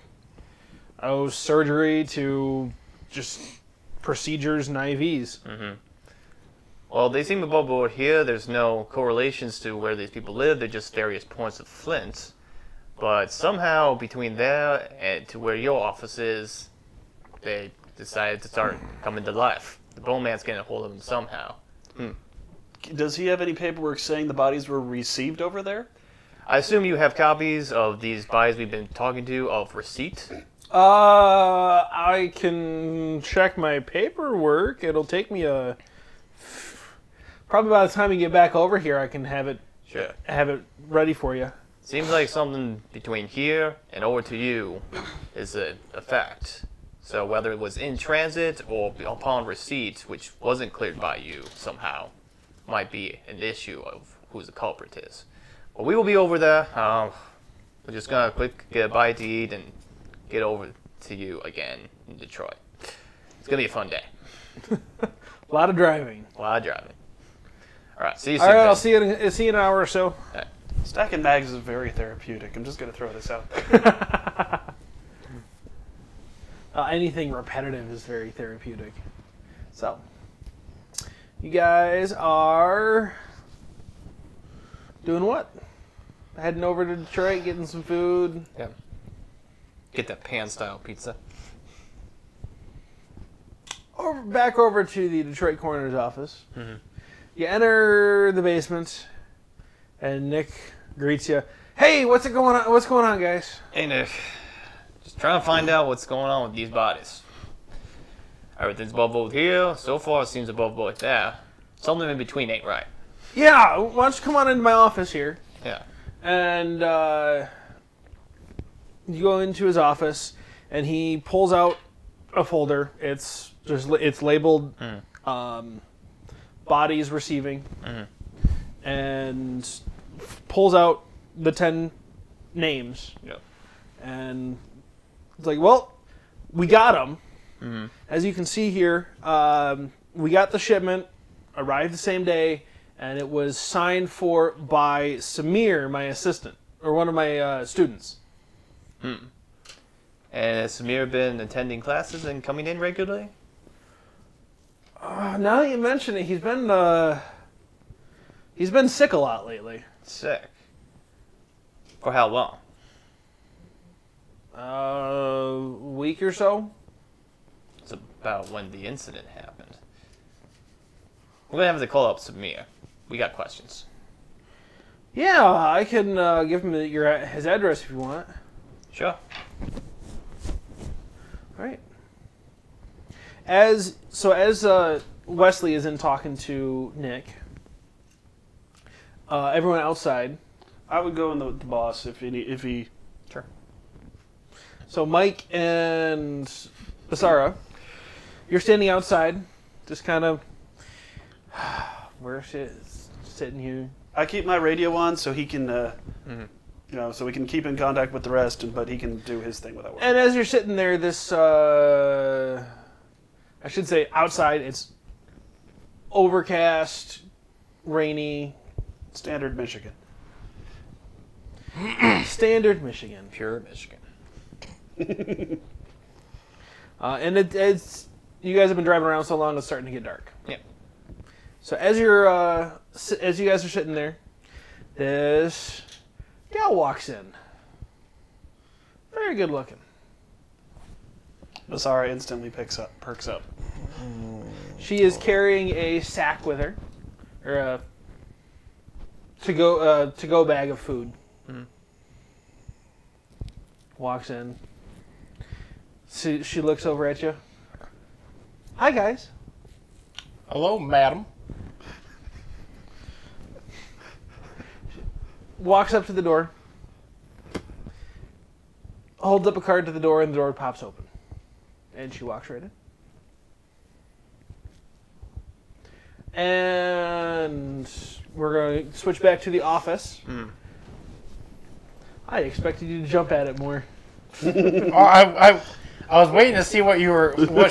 surgery to just procedures and IVs. Well, they seem above board here. There's no correlations to where these people live. They're just various points of Flint. But somehow, between there and to where your office is, they decided to start coming to life. The Bone Man's getting a hold of them somehow. Does he have any paperwork saying the bodies were received over there? I assume you have copies of these bodies we've been talking to of receipt? I can check my paperwork. It'll take me probably by the time you get back over here, I can have it ready for you. Seems like something between here and over to you is a fact. So whether it was in transit or upon receipt, which wasn't cleared by you somehow, might be an issue of who the culprit is. But we will be over there. We're just gonna quick get a bite to eat and get over to you again in Detroit. It's gonna be a fun day. A lot of driving. A lot of driving. All right, see you soon. All right, Ben. I'll see you in an hour or so. Stacking mags is very therapeutic. I'm just going to throw this out there. Anything repetitive is very therapeutic. So, you guys are doing what? Heading over to Detroit, getting some food. Yeah. Get that pan-style pizza. Back over to the Detroit Coroner's Office. You enter the basement, And Nick greets you. Hey, what's going on? What's going on, guys? Hey, Nick. Just trying to find out what's going on with these bodies. Everything's above board here. So far, it seems above board there. Something in between ain't right. Yeah, why don't you come on into my office here? Yeah. And you go into his office, and he pulls out a folder. It's labeled bodies receiving, and pulls out the 10 names. Yep. And it's like, well, we got them. As you can see here, we got the shipment, arrived the same day, and it was signed for by Samir, my assistant, or one of my students. And has Samir been attending classes and coming in regularly? Now that you mention it, he's been sick a lot lately. Sick. For how long? Week or so. It's about when the incident happened. We're gonna have to call up Samir. We got questions. Yeah, I can give him his address if you want. Sure. All right. As Wesley is in talking to Nick, everyone outside. I would go in the boss if he. Sure. So Mike and Basara, you're standing outside, just kind of sitting here. I keep my radio on so he can, so we can keep in contact with the rest, but he can do his thing without work. And as you're sitting there, this, I should say outside, it's overcast, rainy. Standard Michigan. Standard Michigan. Pure Michigan. And it's you guys have been driving around so long, it's starting to get dark. Yep. So as you guys are sitting there, this gal walks in. Very good looking. Basara instantly perks up. She is carrying a sack with her, or a to-go bag of food. Walks in. She looks over at you. Hi, guys. Hello, madam. Walks up to the door. Holds up a card to the door, and the door pops open. And she walks right in. And we're going to switch back to the office. I expected you to jump at it more. I was waiting to see what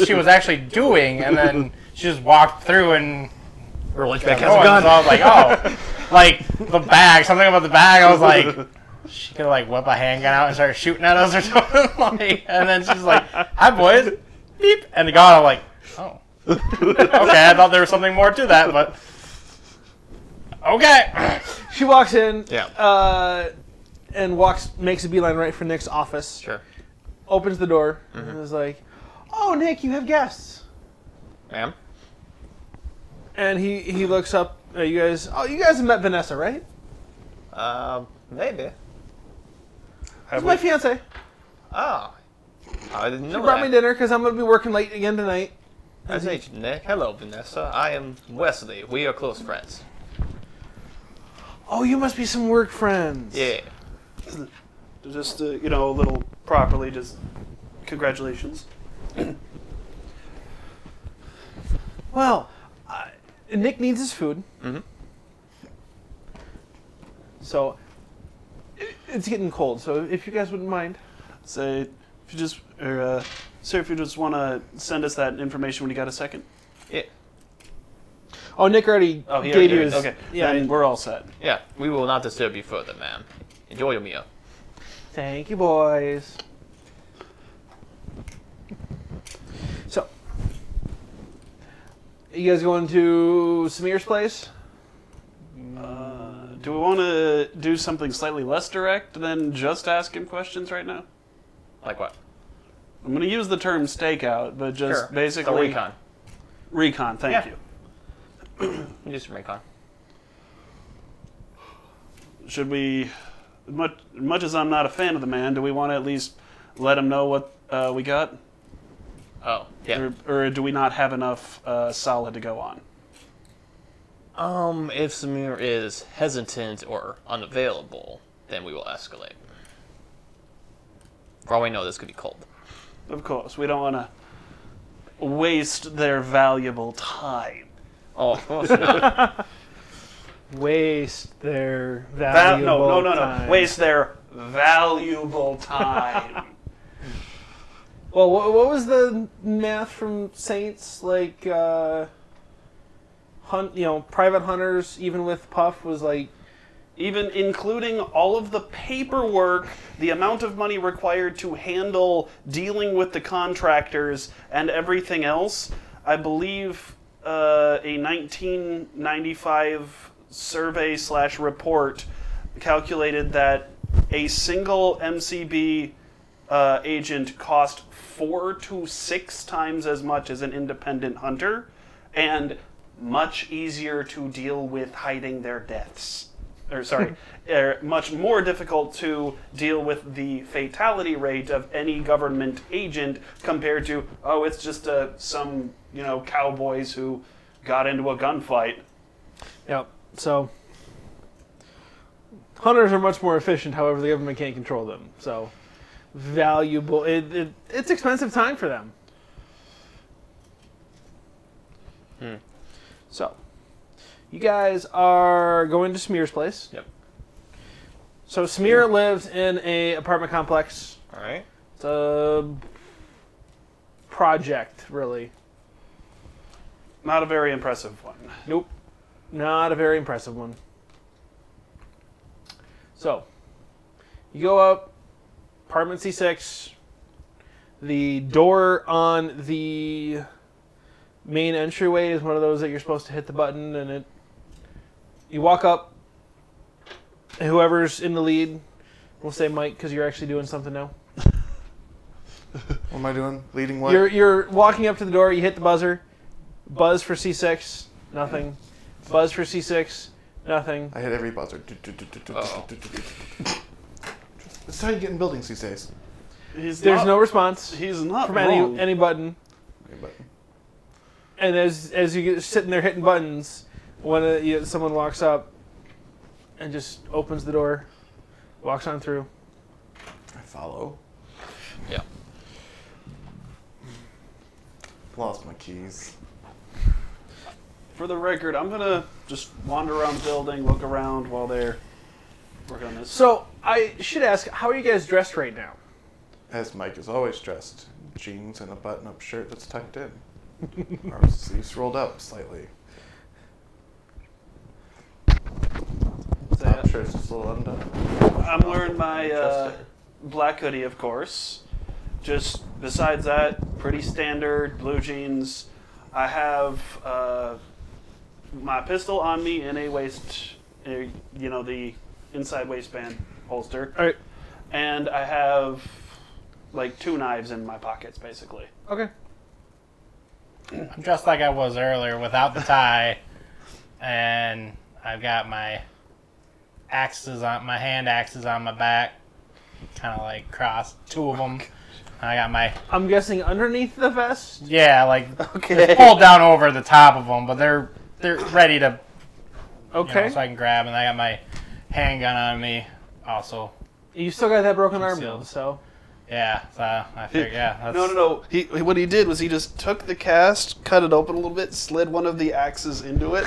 she was actually doing, and then she just walked through and Rolling back so has a gun. I was like, oh, like the bag, something about the bag. I was like, she could like whip a handgun out and start shooting at us or something. And then she's like, hi boys, beep, and the guy, I'm like, oh, okay, I thought there was something more to that, but okay. She walks in. Yeah. And makes a beeline right for Nick's office. Sure. Opens the door and is like, "Oh, Nick, you have guests." Ma'am? And he looks up at you guys. Oh, you guys have met Vanessa, right? Maybe. She's my fiance. Oh. I didn't She know brought that. me dinner because I'm going to be working late again tonight. Nice to meet you, Nick. Hello, Vanessa. I am Wesley. We are close friends. Oh, you must be some work friends. Yeah. Just, a little properly, just congratulations. Well, Nick needs his food. So, it's getting cold. So, if you guys wouldn't mind. Say, if you just, sir, if you just want to send us that information when you got a second. Yeah. Oh, Nick already Oh, he gave already you did. his... Okay, Yeah, then we're all set. Yeah. We will not disturb you further, ma'am. Enjoy your meal. Thank you, boys. So, you guys going to Samir's place? Do we want to do something slightly less direct than just ask him questions right now? Like what? I'm going to use the term stakeout, but just Sure. basically... So recon. Recon, thank Yeah. you. Do some recon. should we, much as I'm not a fan of the man, do we want to at least let him know what we got? Oh, yeah. Or do we not have enough solid to go on? If Samir is hesitant or unavailable, then we will escalate. For all we know, this could be cold. Of course, we don't want to waste their valuable time. Oh, of course not. Waste their valuable time. Waste their valuable time. Well, what was the math from Saints? Like, private hunters, even with Puff, was like... Even including all of the paperwork, the amount of money required to handle dealing with the contractors and everything else, I believe a 1995 survey/report calculated that a single MCB agent cost 4 to 6 times as much as an independent hunter, and much easier to deal with hiding their deaths. Much more difficult to deal with the fatality rate of any government agent compared to, it's just some cowboys who got into a gunfight. Yep. So hunters are much more efficient. However, the government can't control them. So valuable. It's expensive time for them. So. You guys are going to Smear's place. Yep. So Smear lives in a apartment complex. All right. It's a project, really. Not a very impressive one. Nope. Not a very impressive one. So, you go up, apartment C6. The door on the main entryway is one of those that you're supposed to hit the button and you walk up, and whoever's in the lead, we'll say Mike because you're actually doing something now. What am I doing? Leading what? You're walking up to the door, you hit the buzzer, buzz for C6, nothing. Buzz for C6, nothing. I hit every buzzer. Uh-oh. This is how you get in buildings these days. There's no response He's not from wrong. any button. Okay, but And as you get sitting there hitting buttons, someone walks up and just opens the door, walks on through. I follow. Yeah. Lost my keys. For the record, I'm gonna just wander around the building, look around while they're working on this. So I should ask, how are you guys dressed right now? As Mike is always dressed. Jeans and a button-up shirt that's tucked in. Arm sleeves rolled up slightly. Top shirt's just a little undone. I'm wearing my black hoodie, of course. Just besides that, pretty standard blue jeans. I have my pistol on me in a the inside waistband holster. All right. And I have like 2 knives in my pockets, basically. Okay. I'm dressed like I was earlier without the tie, and I've got my hand axes on my back, kind of like crossed, 2 of them. I got my I'm guessing underneath the vest? Okay. pulled down over the top of them, but they're ready to, Okay. so I can grab. And I got my handgun on me, also. You still got that broken arm, Concealed. though, so... Yeah, so I figured, that's... No. What he did was he just took the cast, cut it open a little bit, slid one of the axes into it,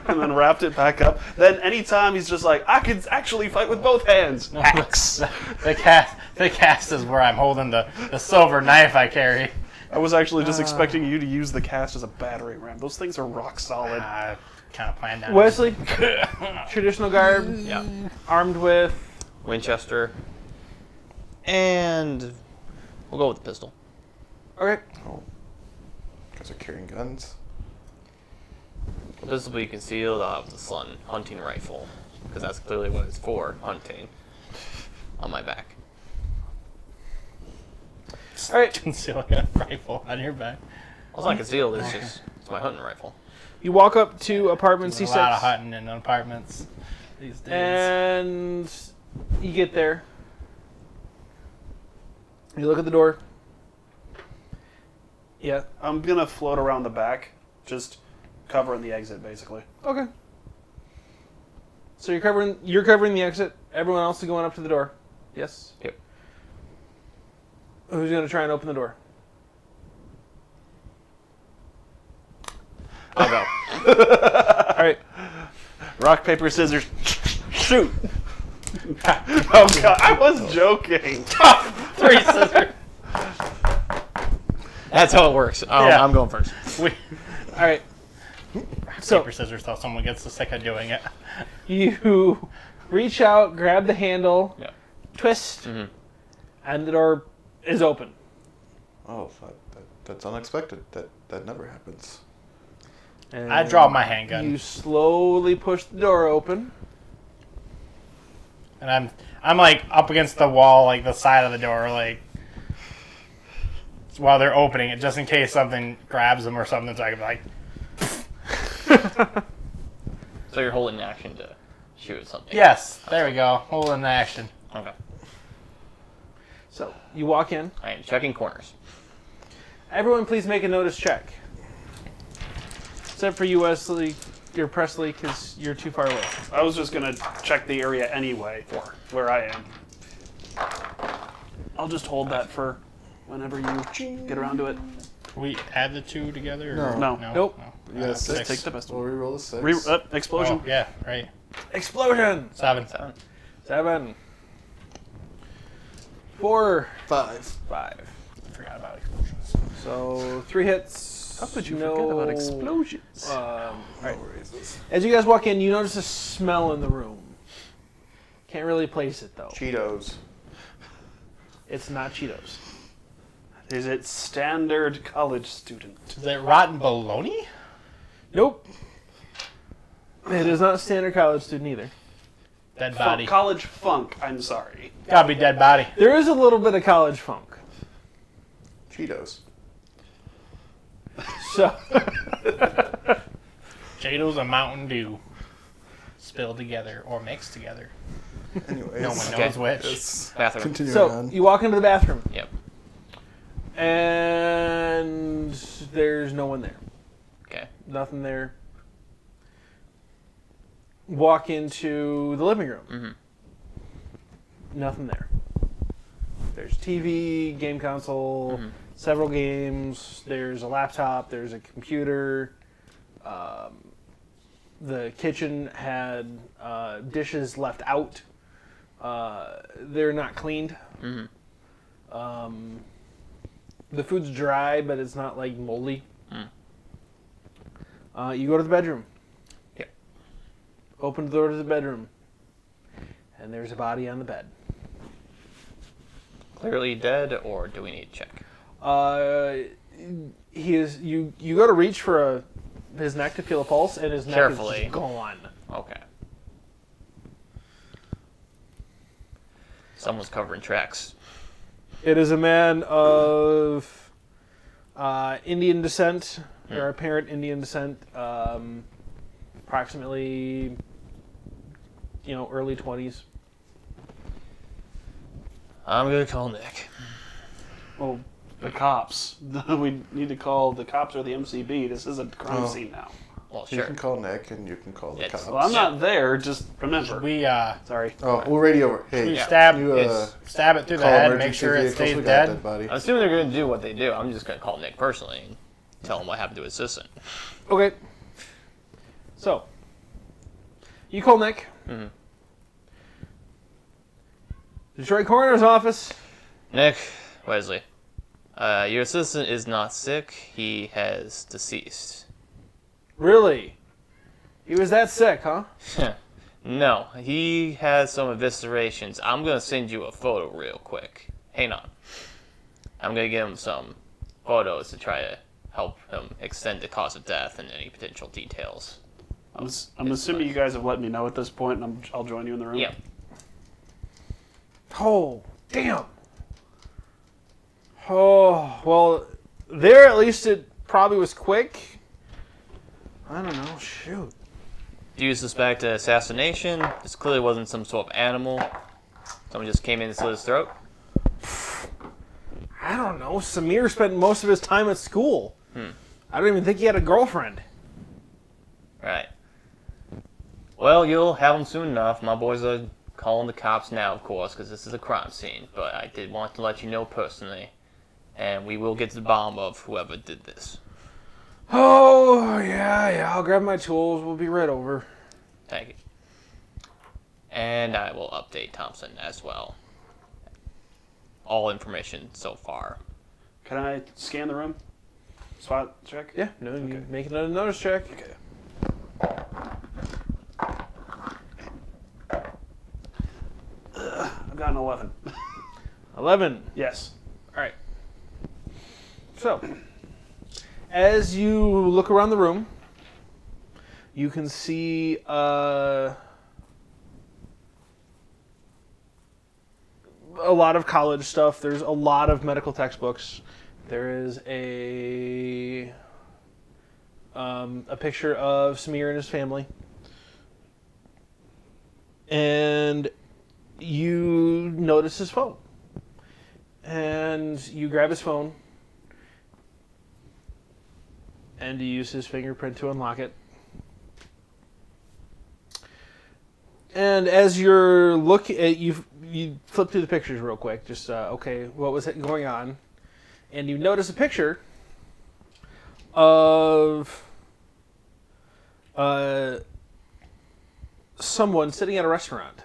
and then wrapped it back up. Then anytime he's just like, I can actually fight with both hands. Axe. The cast is where I'm holding the silver knife I carry. I was actually just expecting you to use the cast as a battering ram. Those things are rock solid. I kind of planned that. Wesley, traditional garb, Yeah. armed with... Winchester. And we'll go with the pistol. Okay. Oh. Guys are carrying guns. The pistol will be concealed. I'll have the Slun hunting rifle, because that's clearly what it's for, hunting, on my back. All right. Concealing a rifle on your back. Well, it's not concealed, it's my hunting rifle. You walk up to apartment There's C6. a lot of hunting in apartments. These days. And you get there. You look at the door. Yeah. I'm gonna float around the back, just covering the exit, basically. Okay. So you're covering the exit. Everyone else is going up to the door. Yes. Yep. Who's gonna try and open the door? I'll go. All right. Rock, paper, scissors, shoot! Oh god, I was joking. 3 scissors. That's how it works. Yeah. I'm going first. All right. So Paper, scissors, till someone gets sick of doing it. you reach out, grab the handle, Yeah. twist, Mhm. and the door is open. Oh, that's unexpected. That never happens. And I draw my handgun, You slowly push the door open. and I'm like up against the wall, like the side of the door, like while they're opening it, just in case something grabs them or something. So I can be like, So you're holding action to shoot at something. yes, there we go, holding action. Okay. So you walk in. I am checking corners. Everyone, please make a notice check. Except for you, Wesley, or Presley, because you're too far away. I was just gonna check the area anyway, where I am. I'll just hold that for whenever you get around to it. We add the 2 together? No. Or? No. Nope. You got 6. Take the best We'll one. reroll a 6. Explosion. Oh, yeah, right. Explosion! 7. 7. 4. 5. 5. Forgot about explosions. So 3 hits. How could you no, forget about explosions? All right. No raises. As you guys walk in, you notice a smell in the room. Can't really place it though. Cheetos. It's not Cheetos. Is it standard college student? Is it rotten bologna? Nope. It is not standard college student either. Dead body. College funk, I'm sorry. Gotta be dead body. There is a little bit of college funk. Cheetos. So Cheetos and Mountain Dew spilled together or mixed together. Anyways. No one Okay. knows which. Yes. Bathroom. Continuing So on. you walk into the bathroom, Yep. and there's no one there. Okay. Nothing there. Walk into the living room. Mhm. Nothing there. There's TV, game console, Mhm. several games. There's a laptop. There's a computer. The kitchen had dishes left out. They're not cleaned. Mhm. The food's dry, but it's not like moldy. Mm. You go to the bedroom. Yep. Open the door to the bedroom, and there's a body on the bed. Clearly dead, or do we need to check? He is. You go to reach for his neck to feel a pulse, and his neck Carefully. is just gone. Okay. Someone's covering tracks. It is a man of Indian descent, or apparent Indian descent, approximately, early 20s. I'm gonna call Nick. Well, the cops. We need to call the cops or the MCB. This is a crime Oh. scene now. Well, You sure. can call Nick and you can call the It's- cops. Well, I'm not there. Just remember. We Sorry. Oh, we'll radio over. Hey, Yeah. stab you stab it through the call head, make emergency sure it vehicles. stays We got dead. dead body. I'm assuming they're gonna do what they do. I'm just gonna call Nick personally and tell him what happened to his assistant. Okay. So, you call Nick. Mhm. Detroit Coroner's Office. Nick, Wesley, your assistant is not sick. He has deceased. Really? He was that sick, huh? No, he has some eviscerations. I'm gonna send you a photo real quick. Hang on. I'm gonna give him some photos to try to help him extend the cause of death and any potential details. I'm assuming you guys have let me know at this point, and I'll join you in the room. Yeah. Oh, damn. Oh, well, there at least it probably was quick. I don't know, shoot. Do you suspect an assassination? This clearly wasn't some sort of animal. Someone just came in and slit his throat. I don't know. Samir spent most of his time at school. I don't even think he had a girlfriend. Right. Well, you'll have them soon enough. My boys are calling the cops now, of course, because this is a crime scene. But I did want to let you know personally. And we will get to the bottom of whoever did this. Oh, yeah. I'll grab my tools. We'll be right over. Thank you. And I will update Thompson as well. All information so far. Can I scan the room? Spot check? Yeah, no, you make another notice check. Okay. I've got an 11. 11. Yes. All right. So, as you look around the room, you can see a lot of college stuff. There's a lot of medical textbooks. There is a picture of Samir and his family. And you notice his phone. And you grab his phone. And you use his fingerprint to unlock it. And as you're looking at, you flip through the pictures real quick. Just, okay, what was going on? And you notice a picture of someone sitting at a restaurant.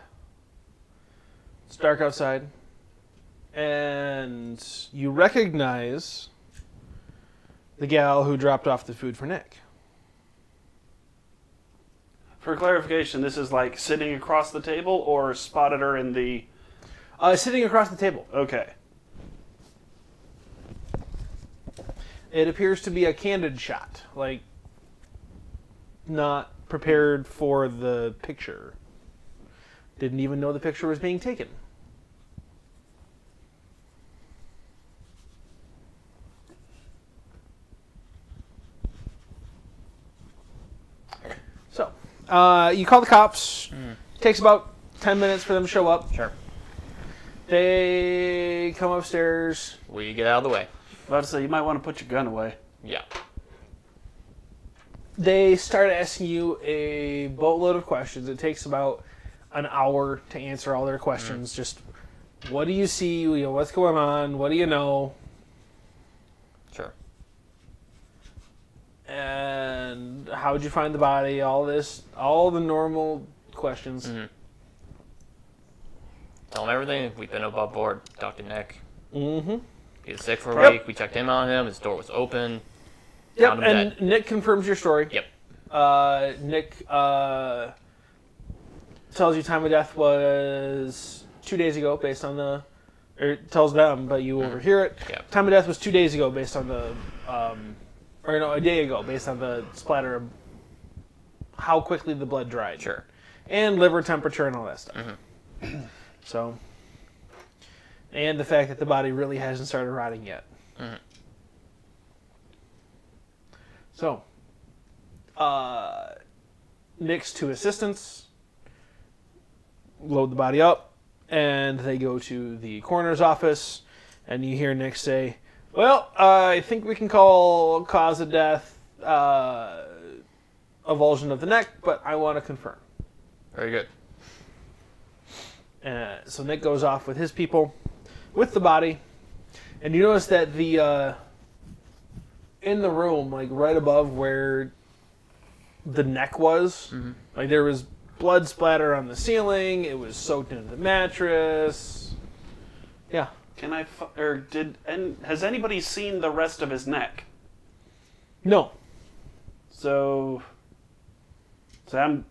It's dark outside. And you recognize the gal who dropped off the food for Nick. For clarification, this is like sitting across the table or spotted her in the... Sitting across the table. Okay. It appears to be a candid shot. Like, not prepared for the picture. Didn't even know the picture was being taken. So, you call the cops. Takes about 10 minutes for them to show up. Sure. They come upstairs. We get out of the way. About to say, you might want to put your gun away. Yeah. They start asking you a boatload of questions. It takes about an hour to answer all their questions. Just, what do you see? You know, what's going on? What do you know? Sure. And how would you find the body? All this, all the normal questions. Tell him everything. We've been above board. Dr. Nick. Mm-hmm. He was sick for a week. We checked in on him. His door was open. Yep, Found him and dead. Nick confirms your story. Yep. Nick tells you time of death was 2 days ago based on the... Or tells them, but you overhear it. Yep. Time of death was 2 days ago based on the... or no, a day ago based on the splatter of how quickly the blood dried. Sure. And liver temperature and all that stuff. So... And the fact that the body really hasn't started rotting yet. So, Nick's two assistants load the body up, and they go to the coroner's office, and you hear Nick say, well, I think we can call cause of death avulsion of the neck, but I want to confirm. Very good. So Nick goes off with his people, with the body, and you notice that the in the room, like right above where the neck was, like there was blood splatter on the ceiling. It was soaked into the mattress. Yeah. Can I? Has anybody seen the rest of his neck? No. So I'm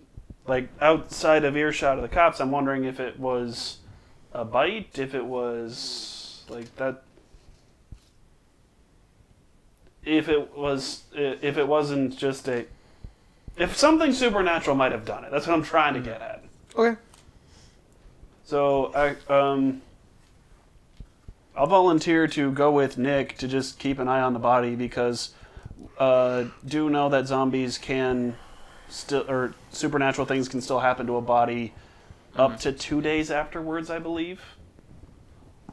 like outside of earshot of the cops. I'm wondering if it was a bite, if it was like that, if it wasn't just if something supernatural might have done it. That's what I'm trying to get at. Okay. So I'll volunteer to go with Nick to just keep an eye on the body because do know that zombies can supernatural things can still happen to a body up to 2 days afterwards, I believe.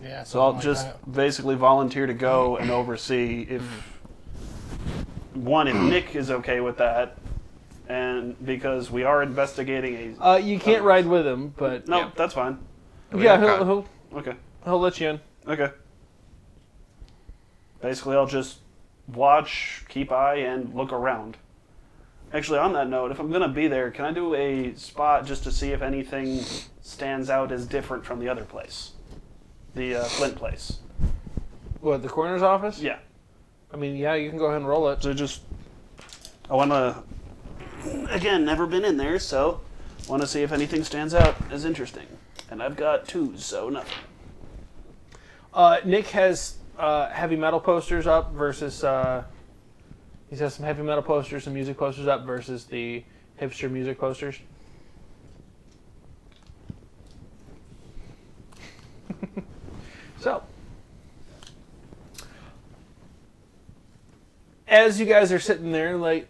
Yeah. So I'll something like just that. basically volunteer to go and oversee if Nick is okay with that, and because we are investigating You can't ride with him, but No, Yeah. that's fine. yeah, Okay. Okay. he'll let you in. Okay. Basically, I'll just watch, keep eye, and look around. Actually, on that note, if I'm going to be there, can I do a spot just to see if anything stands out as different from the other place? The Flint place. What, the coroner's office? Yeah. I mean, yeah, you can go ahead and roll it. So I want to, again, never been in there, so want to see if anything stands out as interesting. And I've got 2s, so nothing. Nick has heavy metal posters up versus he has some heavy metal posters and music posters up versus the hipster music posters. So, as you guys are sitting there, like,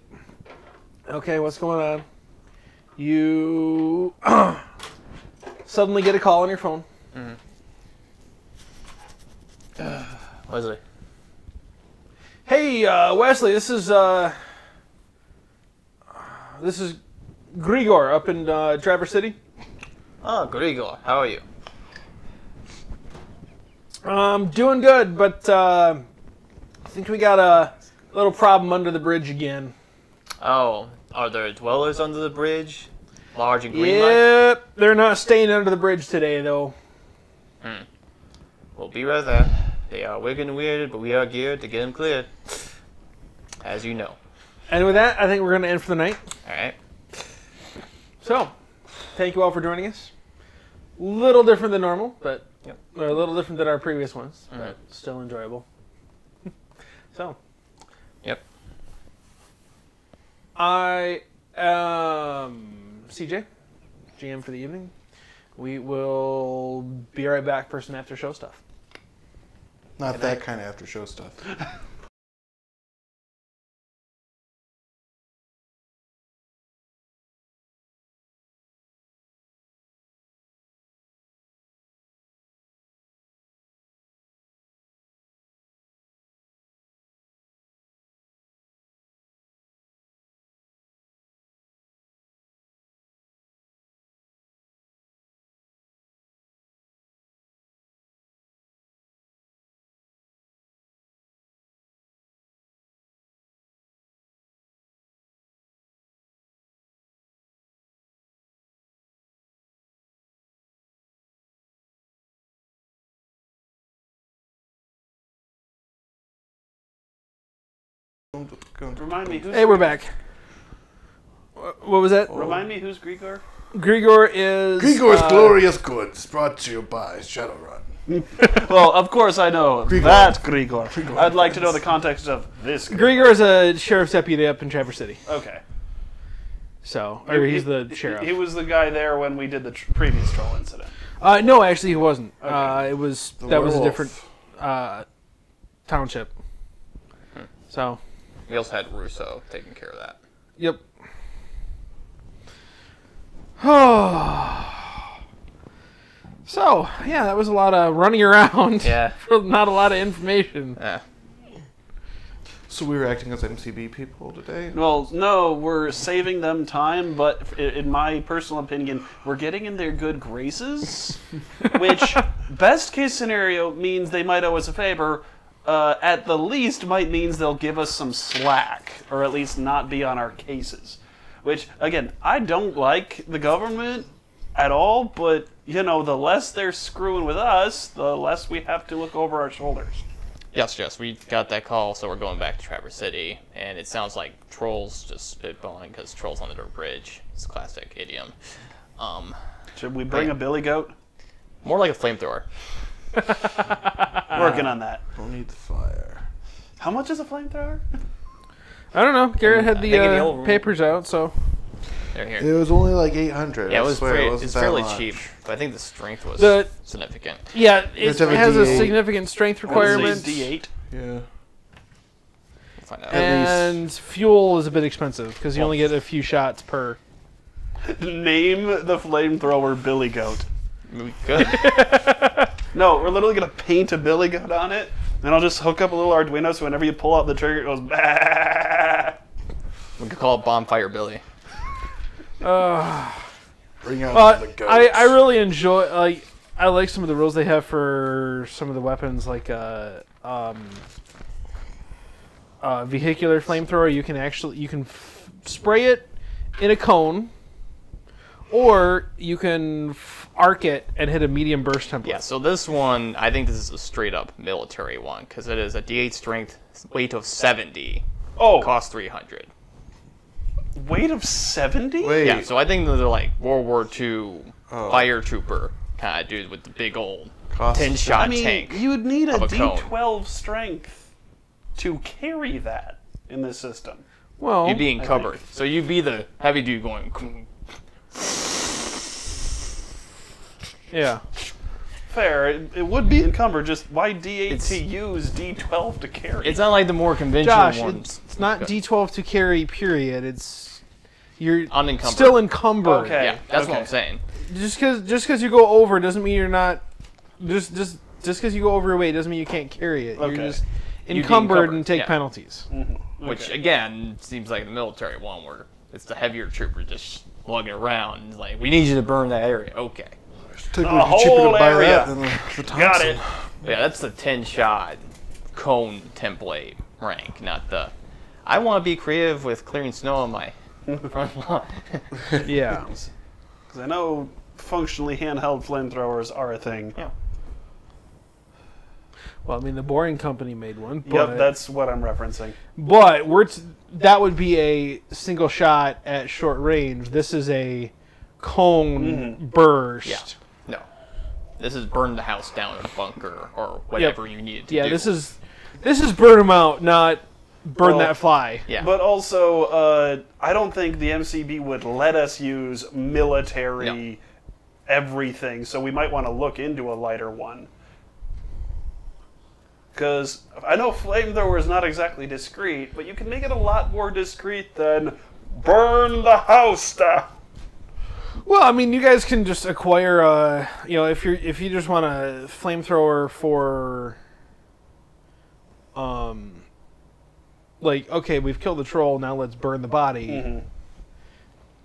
okay, what's going on? You suddenly get a call on your phone. Wesley. Hey, Wesley, this is Grigor up in Traverse City. Oh, Grigor, how are you? Doing good, but I think we got a little problem under the bridge again. Oh, are there dwellers under the bridge? Large and green like? Yep, they're not staying under the bridge today, though. We'll be right there. They are wicked and weirded, but we are geared to get them cleared. As you know. And with that, I think we're going to end for the night. Alright. So, thank you all for joining us. Little different than normal, but Yep. or a little different than our previous ones, but still enjoyable. So, Yep. I am CJ, GM for the evening. We will be right back for some after show stuff. Not that kind of after show stuff. Remind me who's Hey, we're back. What was that? Remind me who's Grigor? Grigor is Grigor's Glorious Goods, brought to you by Shadowrun. Well, of course I know that Grigor. I'd like to know the context of this Grigor. Grigor is a sheriff's deputy up in Traverse City. Okay. So, or he's the sheriff. He was the guy there when we did the previous troll incident. No, actually, he wasn't. Okay. It was The that was a werewolf. different township. So, We also had Russo taking care of that. yep. So, yeah, that was a lot of running around. Yeah. For not a lot of information. Yeah. So we were acting as MCB people today? Well, no, we're saving them time, but in my personal opinion, we're getting in their good graces, which, best case scenario, means they might owe us a favor. At the least, might means they'll give us some slack, or at least not be on our cases. Which, again, I don't like the government at all, but, you know, the less they're screwing with us, the less we have to look over our shoulders. Yes, we got that call, so we're going back to Traverse City, and it sounds like trolls just spitballing because trolls under the bridge. It's a classic idiom. Should we bring a billy goat? More like a flamethrower. Working on that. Don't need the fire. How much is a flamethrower? I don't know. Garrett had I think in the the old- papers out, so. They're here. It was only like 800. Yeah, I it was swear, wasn't it's that fairly much. cheap, but I think the strength was The- significant. Yeah, it Let's have a has a D8. significant strength requirement. D8. Yeah. find out. And fuel is a bit expensive because you only get a few shots per. Name the flamethrower Billy Goat. We could. No, we're literally going to paint a Billy Goat on it, and I'll just hook up a little Arduino so whenever you pull out the trigger, it goes bah. We could call it Bonfire Billy. Bring out the goats. I really enjoy I like some of the rules they have for some of the weapons like vehicular flamethrower. You can spray it in a cone, or you can arc it and hit a medium burst template. Yeah, so this one, I think this is a straight up military one because it is a D8 strength, weight of 70. Oh, Cost 300. weight of 70? Wait. Yeah, so I think those are like World War II fire trooper kind of dudes with the big old Cost- 10-shot I mean, tank. you'd need a of a cone. D12 strength to carry that in this system. Well, You'd be encumbered. So you'd be the heavy dude going. yeah. Fair, it would be encumbered, just why D8 It's- to use D12 to carry? It's not like the more conventional Josh, ones. it's not Okay. D12 to carry. Period. It's you're Unencumbered. still encumbered. Okay. Yeah, that's what Okay. I'm saying. Just because you go over doesn't mean you're not. Just because you go over your weight doesn't mean you can't carry it. Okay. You're just You'd be encumbered and encumbered, take yeah. penalties. Which, again, seems like the military one where it's the heavier trooper just lugging around. It's like, we need you to burn that area. Okay. Take A whole area. the Got it. Yeah, that's the 10-shot cone template rank, not the... I want to be creative with clearing snow on my front lawn. Yeah. Because I know functionally handheld flamethrowers are a thing. Yeah. Well, I mean, the Boring Company made one. But, Yep, that's what I'm referencing. But that would be a single shot at short range. This is a cone burst. Yeah. No. This is burn the house down in a bunker or whatever you need to do. Yeah, this is burn them out, not burn Well, that fly. Yeah. But also, I don't think the MCB would let us use military everything, so we might want to look into a lighter one. Because I know flamethrower is not exactly discreet, but you can make it a lot more discreet than burn the house down. Well, I mean, you guys can just acquire, if you just want a flamethrower for, okay, we've killed the troll, now let's burn the body. Mm-hmm.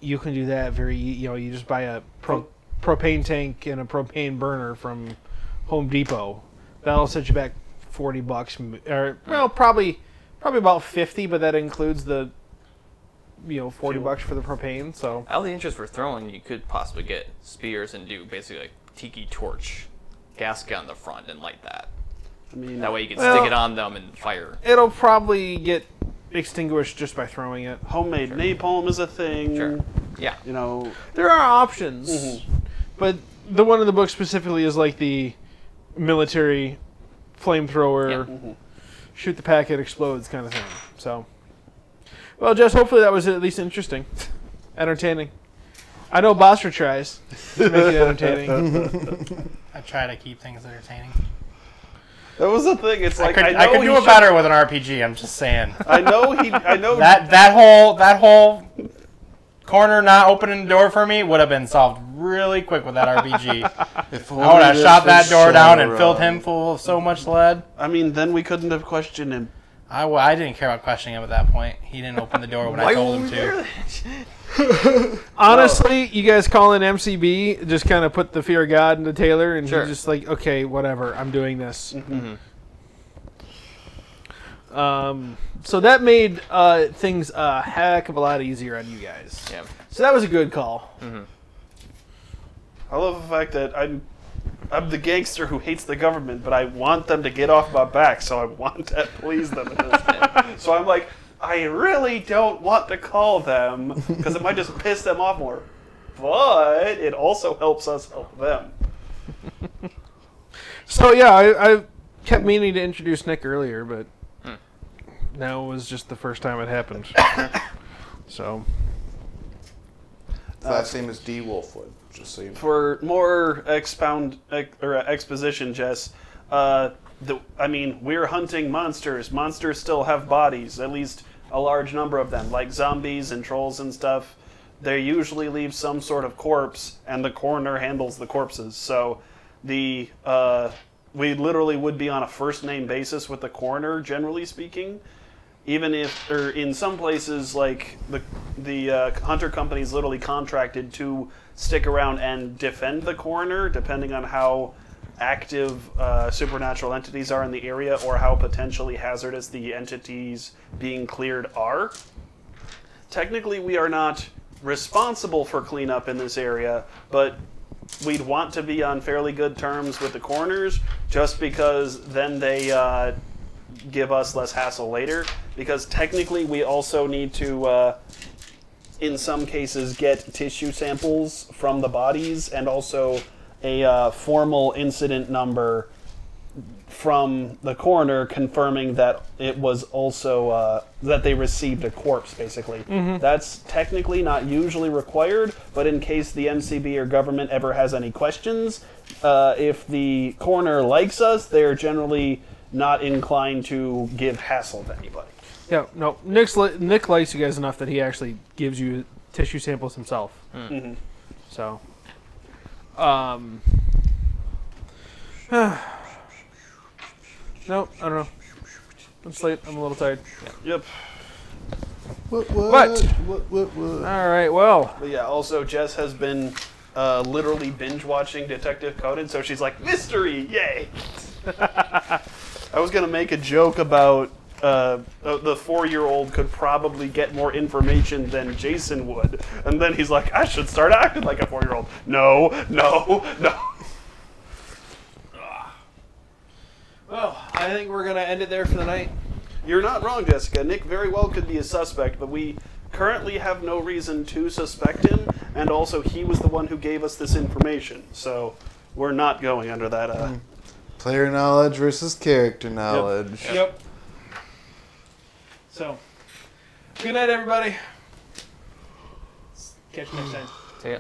You can do that you just buy a propane tank and a propane burner from Home Depot. That'll set you back $40, or well, probably about 50, but that includes the $40 for the propane. So Out of the interest for throwing, you could possibly get spears and do basically like tiki torch gasket on the front and light that. I mean, That way you can Well- stick it on them and fire. it'll probably get extinguished just by throwing it. homemade napalm is a thing. Sure. Yeah. You know, There are options, but the one in the book specifically is like the military flamethrower, shoot the packet, explodes kind of thing. So, well, Jess, hopefully that was at least interesting, entertaining. I know Boster tries to make it entertaining. I try to keep things entertaining. that was the thing. It's like I know could he do it should- better with an RPG. I'm just saying. I know that whole corner not opening the door for me would have been solved really quick with that RPG. If I would have only shot this that door was down and Shadowrun. filled him full of so much lead. I mean, then we couldn't have questioned him. I didn't care about questioning him at that point. He didn't open the door when I told him to. Honestly, you guys call in MCB, just kind of put the fear of God into Taylor, and Sure. he's just like, okay, whatever, I'm doing this. So that made things a heck of a lot easier on you guys. Yeah. So that was a good call. I love the fact that I'm the gangster who hates the government, but I want them to get off my back, so I want to please them. So I'm like, I really don't want to call them because it might just piss them off more. But it also helps us help them. So yeah, I kept meaning to introduce Nick earlier, but now it was just the first time it happened. So It's that same as D. Wolfwood, just so you know. For more exposition, Jess, we're hunting monsters. Monsters still have bodies, at least a large number of them, like zombies and trolls and stuff. They usually leave some sort of corpse, and the coroner handles the corpses. So we literally would be on a first-name basis with the coroner, generally speaking. Even if, or in some places, like the hunter company is literally contracted to stick around and defend the coroner, depending on how active supernatural entities are in the area or how potentially hazardous the entities being cleared are. Technically, we are not responsible for cleanup in this area, but we'd want to be on fairly good terms with the coroners, just because then they give us less hassle later. Because technically, we also need to, in some cases, get tissue samples from the bodies and also a formal incident number from the coroner confirming that it was also that they received a corpse, basically. That's technically not usually required, but in case the MCB or government ever has any questions, if the coroner likes us, they're generally not inclined to give hassle to anybody. Yeah, no. Nick likes you guys enough that he actually gives you tissue samples himself. So, no, I don't know. I'm late. I'm a little tired. Yep. What? All right. Well. But yeah. Also, Jess has been literally binge watching Detective Conan, so she's like, mystery, yay! I was gonna make a joke about the 4-year-old could probably get more information than Jason would, and then he's like, I should start acting like a 4-year-old. No. Well, I think we're gonna end it there for the night. You're not wrong, Jessica. Nick very well could be a suspect, but we currently have no reason to suspect him, and also he was the one who gave us this information, so we're not going under that. Player knowledge versus character knowledge. Yep. So, good night, everybody. Catch you next time. See ya.